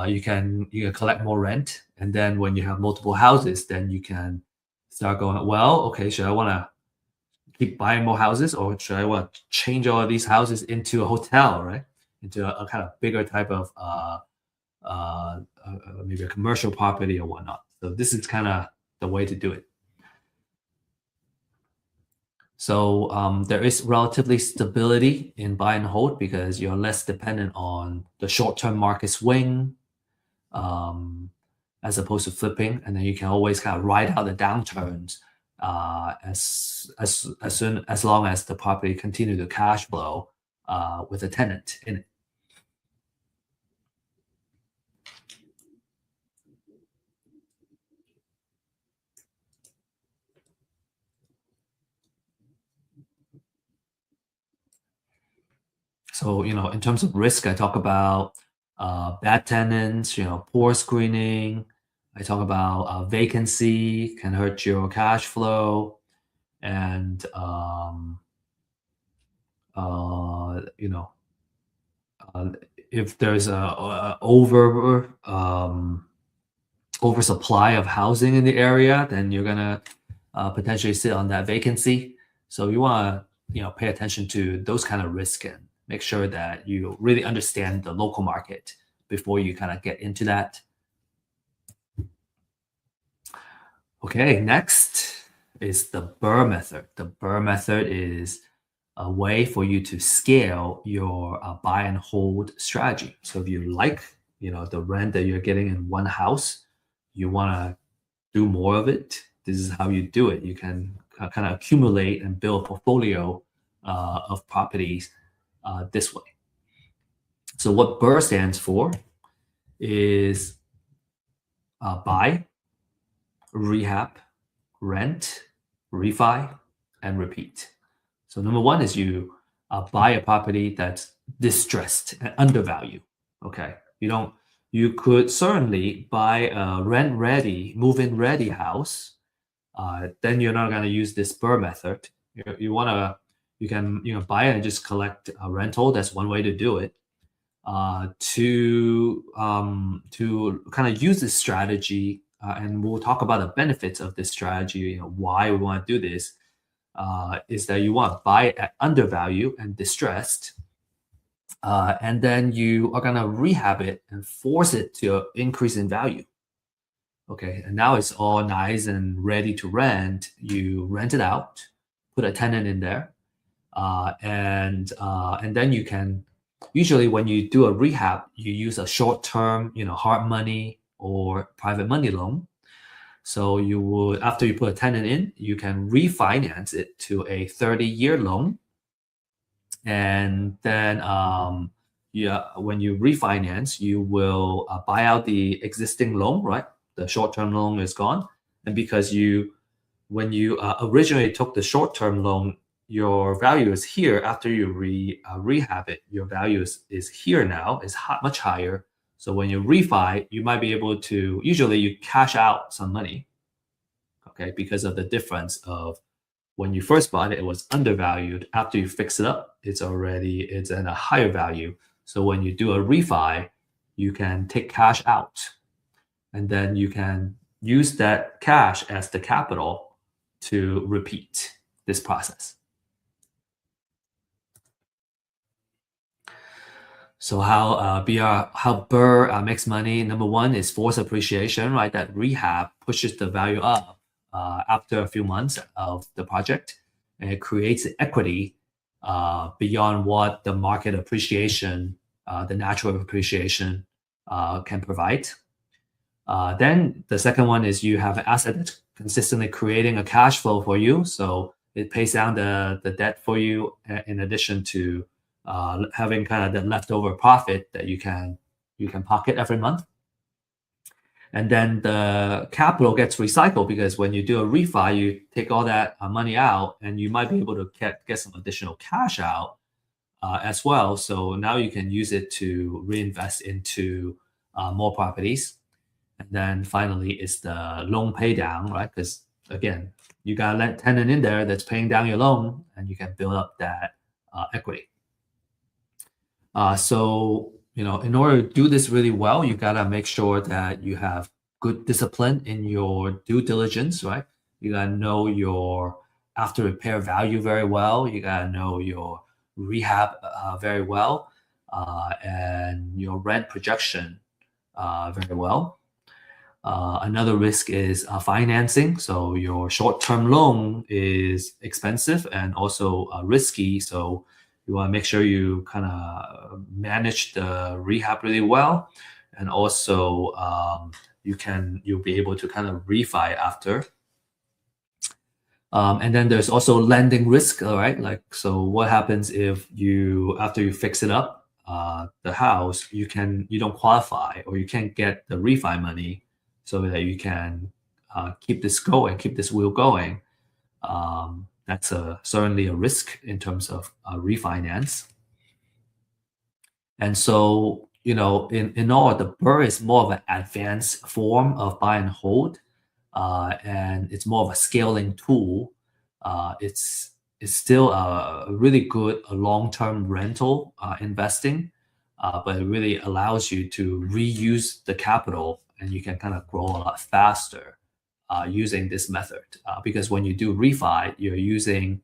You can collect more rent, and then when you have multiple houses, then you can start going, well, okay, should I want to keep buying more houses, or should I want to change all of these houses into a hotel, right? Into a kind of bigger type of maybe a commercial property or whatnot. So this is kind of the way to do it. So there is relatively stability in buy and hold because you're less dependent on the short-term market swing, as opposed to flipping, and then you can always kind of ride out the downturns as long as the property continue to cash flow with a tenant in it. So, in terms of risk, I talk about bad tenants, poor screening. I talk about vacancy can hurt your cash flow, and if there's a oversupply of housing in the area, then you're gonna potentially sit on that vacancy. So you want to pay attention to those kind of risk and make sure that you really understand the local market before you kind of get into that. Okay, next is the Burr method. The Burr method is a way for you to scale your buy and hold strategy. So if you like, the rent that you're getting in one house, you want to do more of it. This is how you do it. You can kind of accumulate and build a portfolio of properties this way. So what Burr stands for is buy, rehab, rent, refi, and repeat. So number one is you buy a property that's distressed and undervalued. Okay, you could certainly buy a rent ready, move in ready house. Then you're not going to use this Burr method. You can buy it and just collect a rental. That's one way to do it. To kind of use this strategy, and we'll talk about the benefits of this strategy. Why we want to do this is that you want to buy it at undervalue and distressed, and then you are gonna rehab it and force it to increase in value. Okay, and now it's all nice and ready to rent. You rent it out, put a tenant in there, and then you can usually when you do a rehab, you use a short term, hard money or private money loan. So you would, after you put a tenant in, you can refinance it to a 30-year loan. And then yeah, when you refinance, you will buy out the existing loan, right? The short-term loan is gone. And because when you originally took the short-term loan, your value is here. After you rehab it, your value is here now, is much higher. So when you refi, you might be able to, usually you cash out some money, okay, because of the difference of when you first bought it, it was undervalued. After you fix it up, it's at a higher value. So when you do a refi, you can take cash out, and then you can use that cash as the capital to repeat this process. So how Burr makes money? Number one is force appreciation, right? That rehab pushes the value up after a few months of the project, and it creates equity beyond what the market appreciation, the natural appreciation can provide. Then the second one is you have an asset that's consistently creating a cash flow for you, so it pays down the debt for you in addition to having kind of the leftover profit that you can pocket every month. And then the capital gets recycled because when you do a refi, you take all that money out, and you might be able to get some additional cash out as well. So now you can use it to reinvest into more properties. And then finally is the loan pay down, right? Because again, you got a tenant in there that's paying down your loan, and you can build up that equity. So, in order to do this really well, you gotta make sure that you have good discipline in your due diligence, right? You gotta know your after repair value very well. You gotta know your rehab very well, and your rent projection very well. Another risk is financing. So your short-term loan is expensive and also risky. So you want to make sure you kind of manage the rehab really well, and also you'll be able to kind of refi after. And then there's also lending risk, all right? Like, so what happens if after you fix it up, the house, you don't qualify or you can't get the refi money so that you can keep this wheel going. That's certainly a risk in terms of refinance. And so, in all, the Burr is more of an advanced form of buy and hold, and it's more of a scaling tool. It's still a really good long-term rental investing, but it really allows you to reuse the capital, and you can kind of grow a lot faster using this method. Because when you do refi, you're using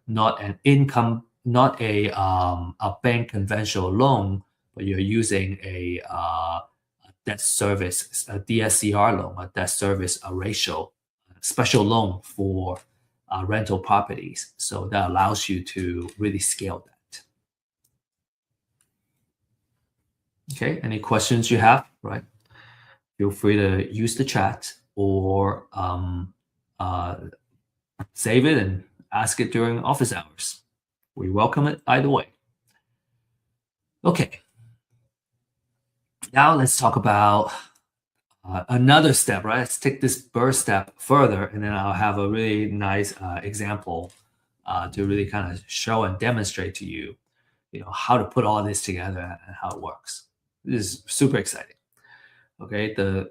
not an income, not a bank conventional loan, but you're using a debt service, a DSCR loan, a debt service ratio, special loan for rental properties. So that allows you to really scale that. Okay, any questions you have, right? Feel free to use the chat or save it and ask it during office hours. We welcome it either way. Okay. Now let's talk about another step, right? Let's take this BRRRR step further, and then I'll have a really nice example to really kind of show and demonstrate to you, how to put all this together and how it works. This is super exciting. Okay, the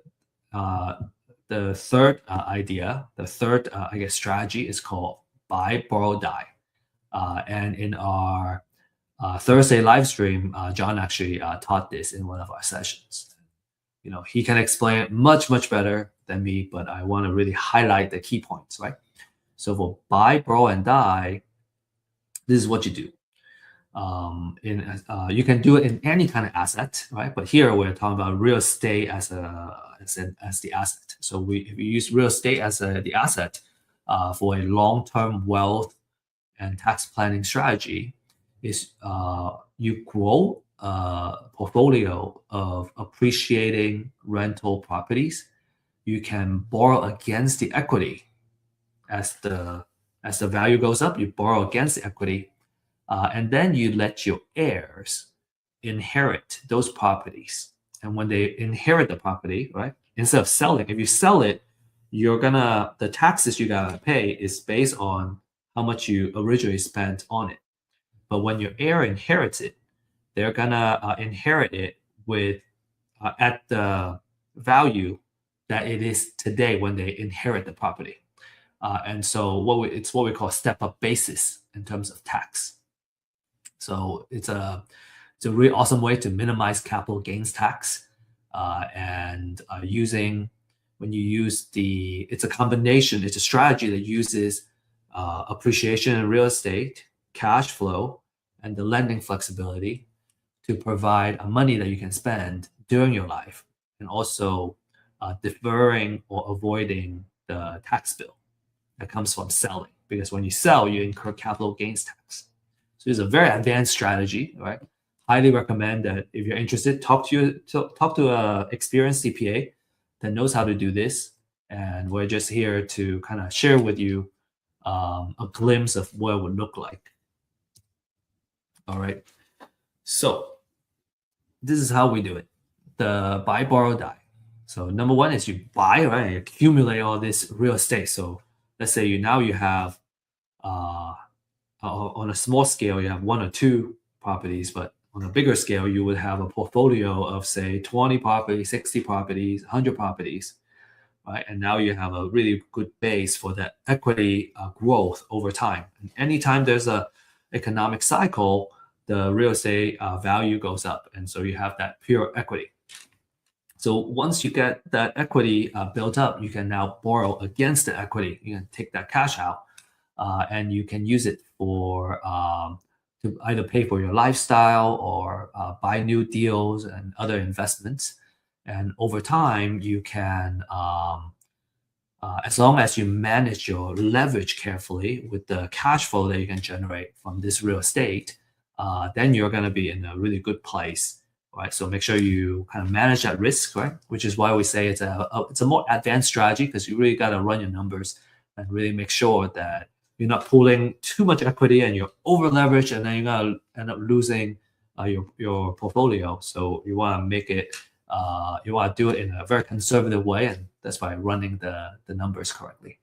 third idea, the third I guess strategy is called buy, borrow, die. And in our Thursday live stream, John actually taught this in one of our sessions. He can explain it much, much better than me, but I want to really highlight the key points, right? So for buy, borrow, and die, this is what you do. You can do it in any kind of asset, right? But here we're talking about real estate as the asset. So if we use real estate as the asset for a long-term wealth and tax planning strategy, is you grow a portfolio of appreciating rental properties. You can borrow against the equity as the value goes up. You borrow against the equity. And then you let your heirs inherit those properties. And when they inherit the property, right, instead of selling, if you sell it, the taxes you gotta pay is based on how much you originally spent on it. But when your heir inherits it, they're gonna inherit it with at the value that it is today when they inherit the property. And so it's what we call step-up basis in terms of tax. So it's a really awesome way to minimize capital gains tax, and when you use it's a combination. It's a strategy that uses appreciation in real estate, cash flow, and the lending flexibility to provide money that you can spend during your life, and also deferring or avoiding the tax bill that comes from selling. Because when you sell, you incur capital gains tax. So it's a very advanced strategy, right? Highly recommend that if you're interested, talk to an experienced CPA that knows how to do this. And we're just here to kind of share with you a glimpse of what it would look like. All right. So this is how we do it. The buy, borrow, die. So number one is you buy, right? You accumulate all this real estate. So let's say you have on a small scale, you have one or two properties, but on a bigger scale, you would have a portfolio of say 20 properties, 60 properties, 100 properties, right? And now you have a really good base for that equity growth over time. And anytime there's a economic cycle, the real estate value goes up. And so you have that pure equity. So once you get that equity built up, you can now borrow against the equity. You can take that cash out and you can use it to either pay for your lifestyle or buy new deals and other investments. And over time, you can, as long as you manage your leverage carefully with the cash flow that you can generate from this real estate, then you're going to be in a really good place, right? So make sure you kind of manage that risk, right? Which is why we say it's a more advanced strategy, because you really got to run your numbers and really make sure that you're not pulling too much equity and you're over leveraged, and then you're gonna end up losing your portfolio. So you want to make it, you want to do it in a very conservative way, and that's by running the numbers correctly.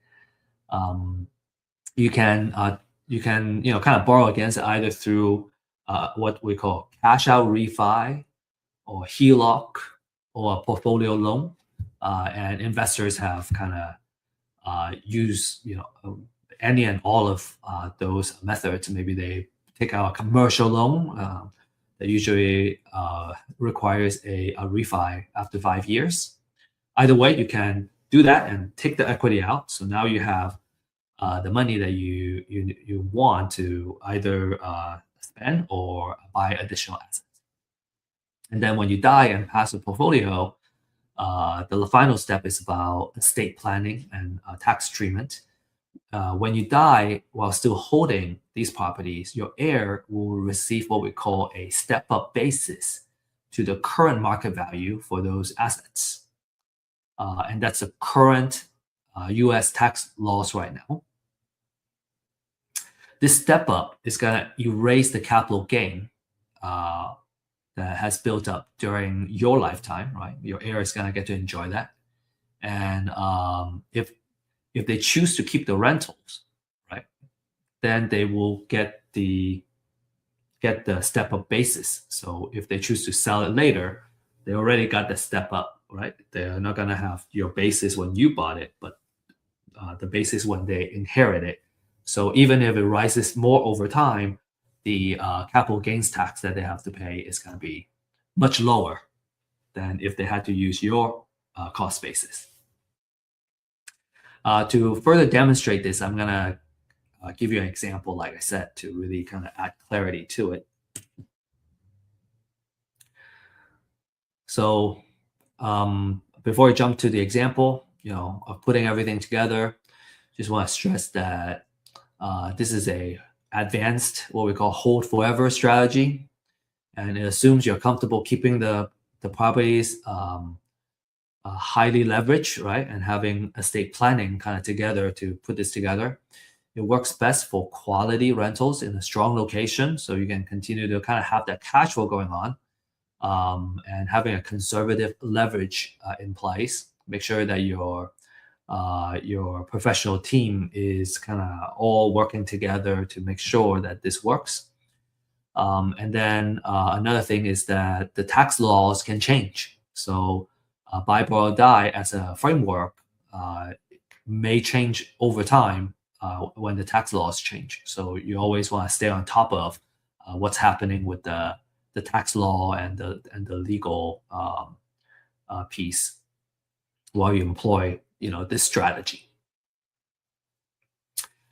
You can kind of borrow against it either through what we call cash out refi, or HELOC, or a portfolio loan, and investors have kind of used any and all of those methods. Maybe they take out a commercial loan that usually requires a refi after 5 years. Either way, you can do that and take the equity out. So now you have the money that you want to either spend or buy additional assets. And then when you die and pass the portfolio, The final step is about estate planning and tax treatment. When you die while still holding these properties, your heir will receive what we call a step-up basis to the current market value for those assets. And that's the current US tax laws right now. This step up is going to erase the capital gain that has built up during your lifetime, right? Your heir is going to get to enjoy that. And if they choose to keep the rentals, right, then they will get the step up basis. So if they choose to sell it later, they already got the step up, right? They're not going to have your basis when you bought it, but the basis when they inherit it. So even if it rises more over time, the capital gains tax that they have to pay is going to be much lower than if they had to use your cost basis. To further demonstrate this, I'm going to give you an example, like I said, to really kind of add clarity to it. So before I jump to the example, of putting everything together, just want to stress that this is a advanced, what we call hold forever strategy, and it assumes you're comfortable keeping the properties highly leveraged, right, and having estate planning kind of together to put this together. It works best for quality rentals in a strong location, so you can continue to kind of have that cash flow going on, and having a conservative leverage in place. Make sure that your professional team is kind of all working together to make sure that this works. And then another thing is that the tax laws can change. So buy, borrow, die as a framework may change over time when the tax laws change. So you always want to stay on top of what's happening with the tax law and the legal piece while you employ this strategy.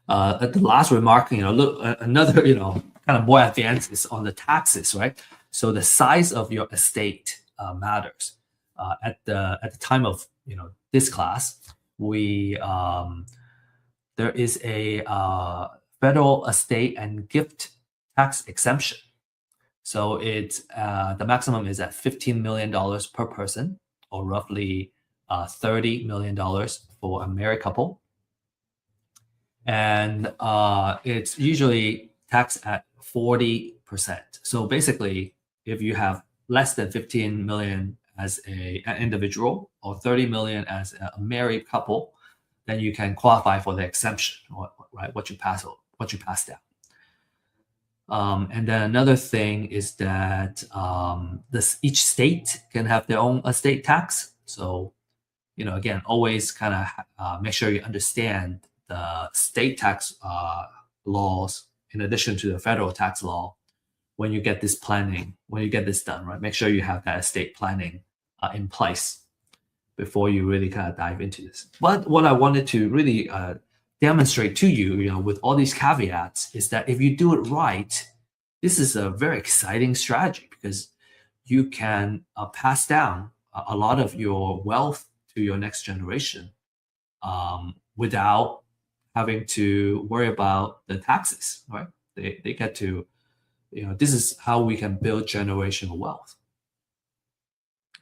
The last remark, look, another kind of more advanced is on the taxes, right? So the size of your estate matters. At the time of this class, there is a federal estate and gift tax exemption. So it's the maximum is at $15 million per person, or roughly $30 million for a married couple. And it's usually taxed at 40%. So basically, if you have less than 15 million as an individual or 30 million as a married couple, then you can qualify for the exemption, right? What you pass down. And then another thing is that each state can have their own estate tax. So, again, always kind of make sure you understand the state tax laws in addition to the federal tax law when you get this done, right? Make sure you have that estate planning in place before you really kind of dive into this. But what I wanted to really demonstrate to you, with all these caveats, is that if you do it right, this is a very exciting strategy because you can pass down a lot of your wealth to your next generation without having to worry about the taxes, right? They get to, this is how we can build generational wealth.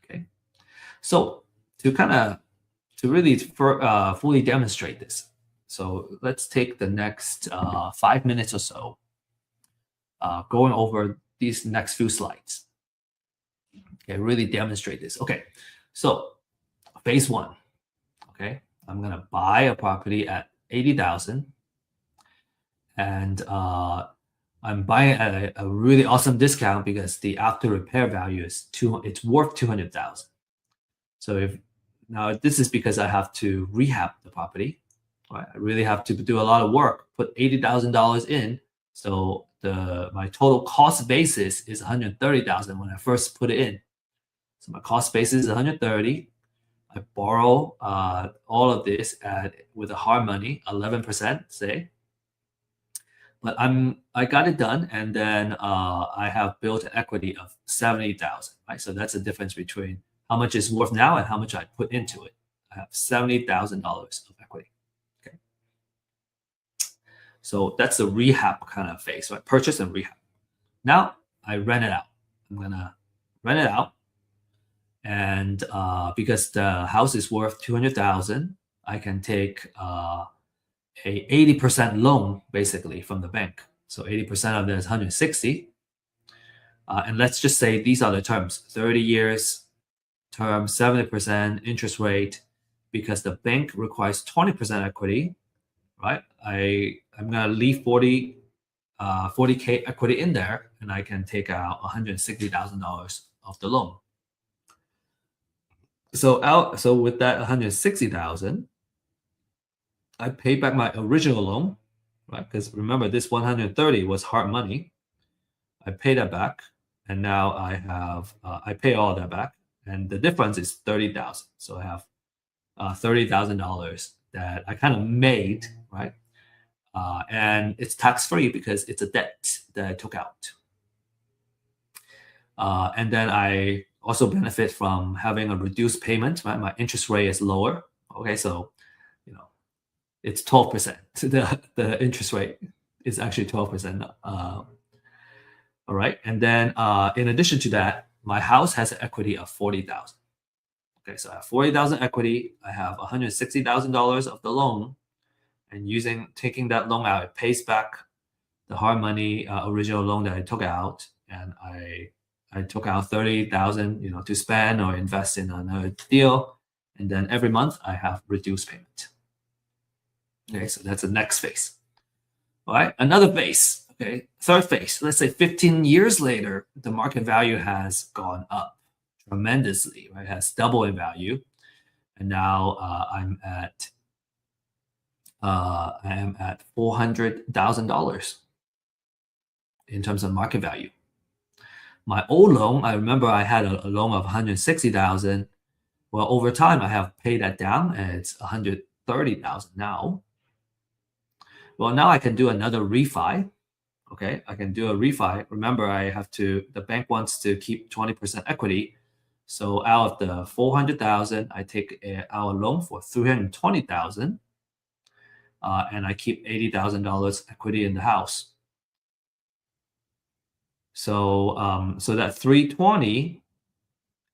Okay, so to really fully demonstrate this, so let's take the next 5 minutes or so going over these next few slides. Okay, really demonstrate this. Okay, so phase one. Okay, I'm gonna buy a property at 80,000, and I'm buying at a really awesome discount because the after repair value is it's worth 200,000. So now this is because I have to rehab the property. Right? I really have to do a lot of work, put $80,000 in. So my total cost basis is 130,000 when I first put it in. So my cost basis is 130. I borrow all of this with a hard money, 11%, say. But I got it done, and then I have built an equity of 70,000. Right, so that's the difference between how much it's worth now and how much I put into it. I have $70,000 of equity. Okay. So that's the rehab kind of phase, right? Purchase and rehab. Now I rent it out. I'm gonna rent it out, and because the house is worth 200,000, I can take a 80% loan basically from the bank. So 80% of that is 160. And let's just say these are the terms: 30 years term, 70% interest rate, because the bank requires 20% equity, right? I'm gonna leave 40K equity in there, and I can take out $160,000 of the loan. So with that 160,000, I pay back my original loan, right? Because remember, this 130 was hard money. I pay that back, and now I pay all that back, and the difference is 30,000. So I have $30,000 that I kind of made, right? And it's tax free because it's a debt that I took out. And then I also benefit from having a reduced payment, right? My interest rate is lower. Okay, so it's 12%. The interest rate is actually 12%. All right, and then in addition to that, my house has an equity of 40,000. Okay, so I have 40,000 equity. I have $160,000 of the loan, and taking that loan out, it pays back the hard money original loan that I took out, and I took out 30,000, to spend or invest in another deal, and then every month I have reduced payment. Okay, so that's the next phase. All right, another phase. Okay, third phase. Let's say 15 years later, the market value has gone up tremendously. Right, it has doubled in value, and now I am at $400,000 in terms of market value. My old loan, I remember I had a loan of 160,000. Well, over time, I have paid that down, and it's 130,000 now. Well, now I can do another refi. Okay, I can do a refi. Remember, the bank wants to keep 20% equity. So out of the 400,000, I take our loan for 320,000, and I keep $80,000 equity in the house. So that 320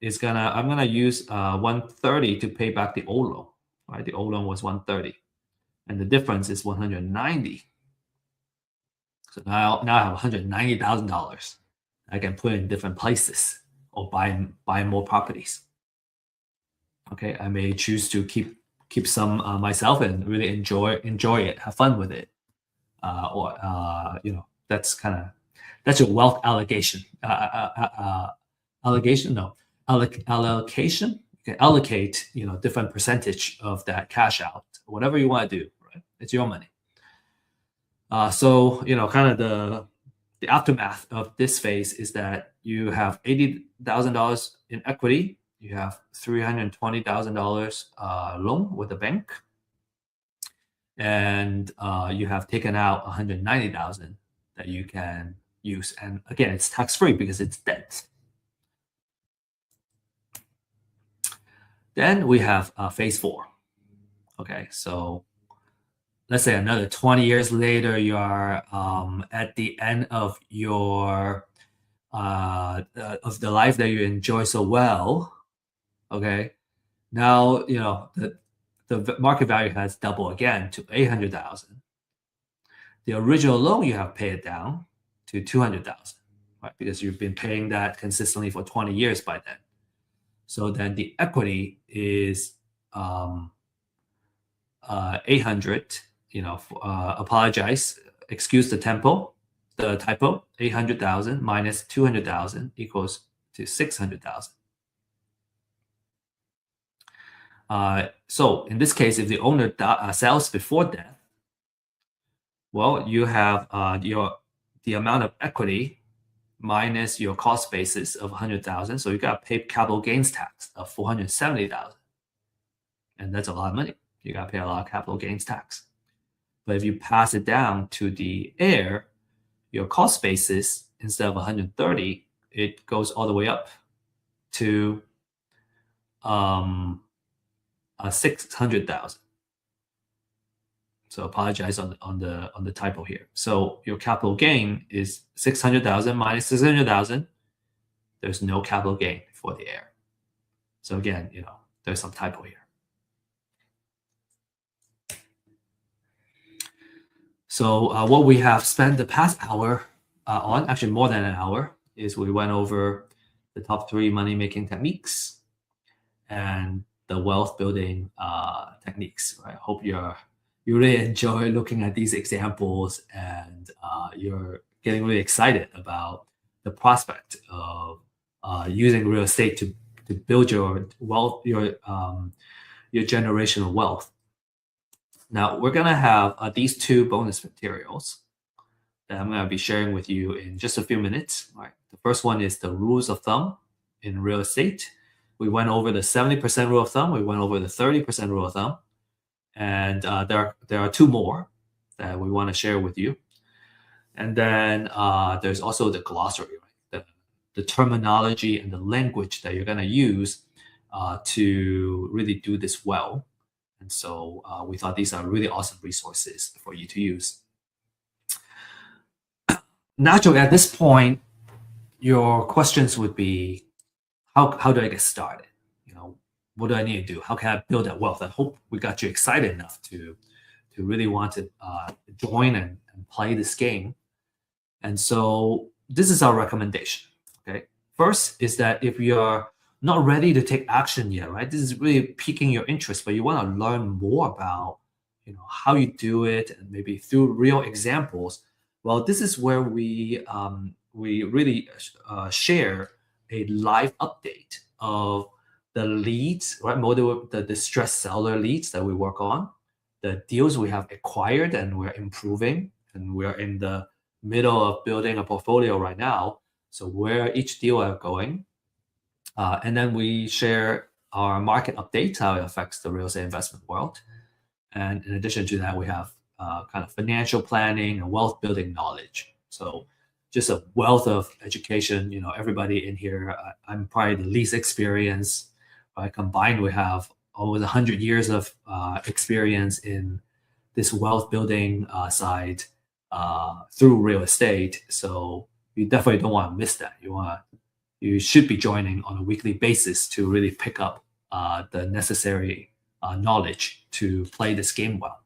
I'm gonna use 130 to pay back the old loan. Right, the old loan was 130, and the difference is 190. So now I have $190,000 I can put in different places or buy more properties. Okay, I may choose to keep some myself and really enjoy it, have fun with it, or that's your wealth allocation. Allocation, no, allocation. You can allocate different percentage of that cash out, whatever you want to do. Right, it's your money. So kind of the aftermath of this phase is that you have $80,000 in equity, you have $320,000 loan with the bank, and you have taken out $190,000 that you can use. And again, it's tax free because it's debt. Then we have phase 4. Okay, so let's say another 20 years later, you are at the end of your of the life that you enjoy so well. Okay, now the market value has doubled again to 800,000. The original loan you have paid down to 200,000, right? Because you've been paying that consistently for 20 years by then. So then the equity is 800. Apologize, excuse the typo. 800,000 minus 200,000 equals to 600,000. So in this case, if the owner sells before death, well, you have the amount of equity minus your cost basis of 100,000. So you got to pay capital gains tax of 470,000, and that's a lot of money. You got to pay a lot of capital gains tax. But if you pass it down to the heir, your cost basis, instead of 130, it goes all the way up to 600,000. So apologize on the typo here. So your capital gain is 600,000 minus 600,000. There's no capital gain for the heir. So again, there's some typo here. So what we have spent the past hour on, actually more than an hour, is we went over the top 3 money-making techniques and the wealth building techniques. Right? I hope you really enjoy looking at these examples, and you're getting really excited about the prospect of using real estate to build your wealth, your generational wealth. Now we're gonna have these 2 bonus materials that I'm gonna be sharing with you in just a few minutes. Right. The first one is the rules of thumb in real estate. We went over the 70% rule of thumb. We went over the 30% rule of thumb, and there are 2 more that we want to share with you. And then there's also the glossary, right? The terminology and the language that you're going to use to really do this well. And so we thought these are really awesome resources for you to use. Naturally, at this point, your questions would be, how do I get started? What do I need to do? How can I build that wealth? I hope we got you excited enough to really want to join and play this game. And so this is our recommendation. Okay. First is that if you're not ready to take action yet, right? This is really piquing your interest, but you want to learn more about, how you do it, and maybe through real examples. Well, this is where we really share a live update of the leads, right? The distressed seller leads that we work on, the deals we have acquired and we're improving, and we're in the middle of building a portfolio right now. So where each deal are going, and then we share our market updates, how it affects the real estate investment world. And in addition to that, we have kind of financial planning and wealth building knowledge. So just a wealth of education. Everybody in here, I'm probably the least experienced. Combined, we have almost 100 years of experience in this wealth building side through real estate. So you definitely don't want to miss that. You should be joining on a weekly basis to really pick up the necessary knowledge to play this game well.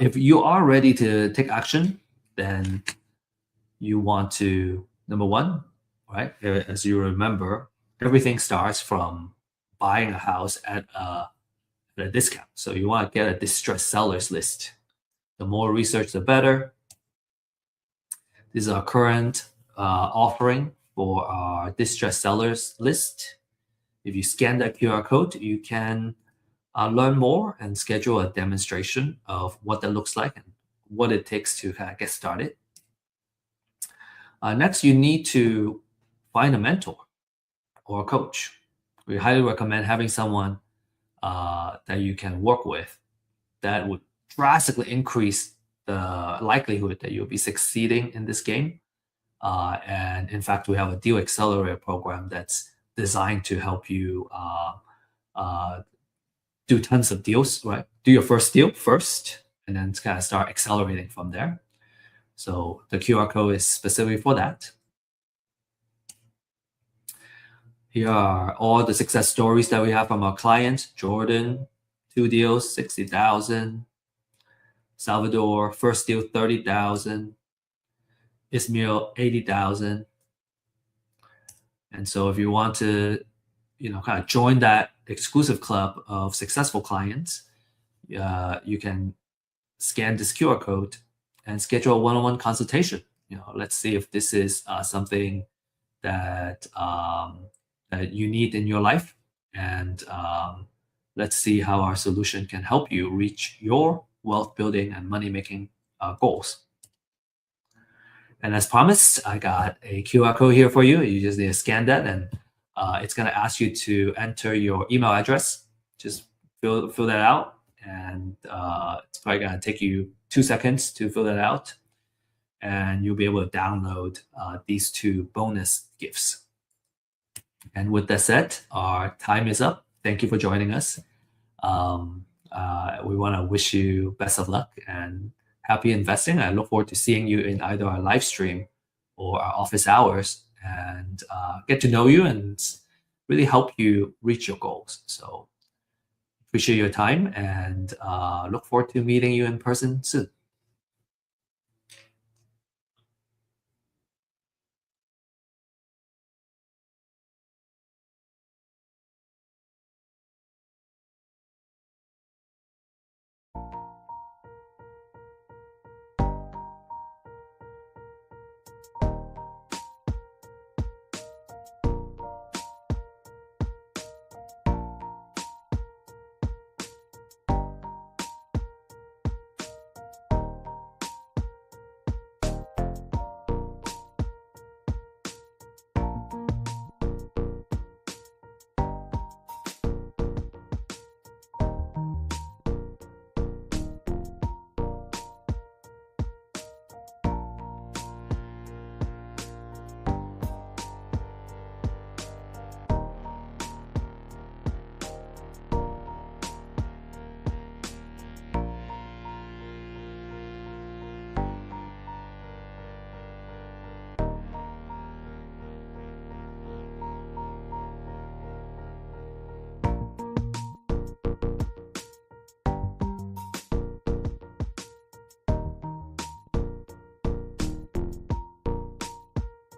If you are ready to take action, then you want to, number one, right? As you remember, everything starts from buying a house at a discount. So you want to get a distressed sellers list. The more research, the better. This is our current offering for our distressed sellers list. If you scan that QR code, you can learn more and schedule a demonstration of what that looks like and what it takes to kind of get started. Next, you need to find a mentor or a coach. We highly recommend having someone that you can work with that would drastically increase the likelihood that you'll be succeeding in this game. And in fact, we have a deal accelerator program that's designed to help you do tons of deals, right? Do your first deal first, and then kind of start accelerating from there. So the QR code is specifically for that. Here are all the success stories that we have from our clients. Jordan, 2 deals, 60,000. Salvador, first deal, 30,000. Ismail, 80,000. And so if you want to, kind of join that exclusive club of successful clients, you can scan this QR code and schedule a one-on-one consultation. Let's see if this is something that that you need in your life, and let's see how our solution can help you reach your wealth building and money making goals. And as promised, I got a QR code here for you. You just need to scan that, and it's going to ask you to enter your email address. Just fill that out, and it's probably going to take you 2 seconds to fill that out, and you'll be able to download these 2 bonus gifts. And with that said, our time is up. Thank you for joining us. We want to wish you best of luck and happy investing. I look forward to seeing you in either our live stream or our office hours and get to know you and really help you reach your goals. So appreciate your time and look forward to meeting you in person soon.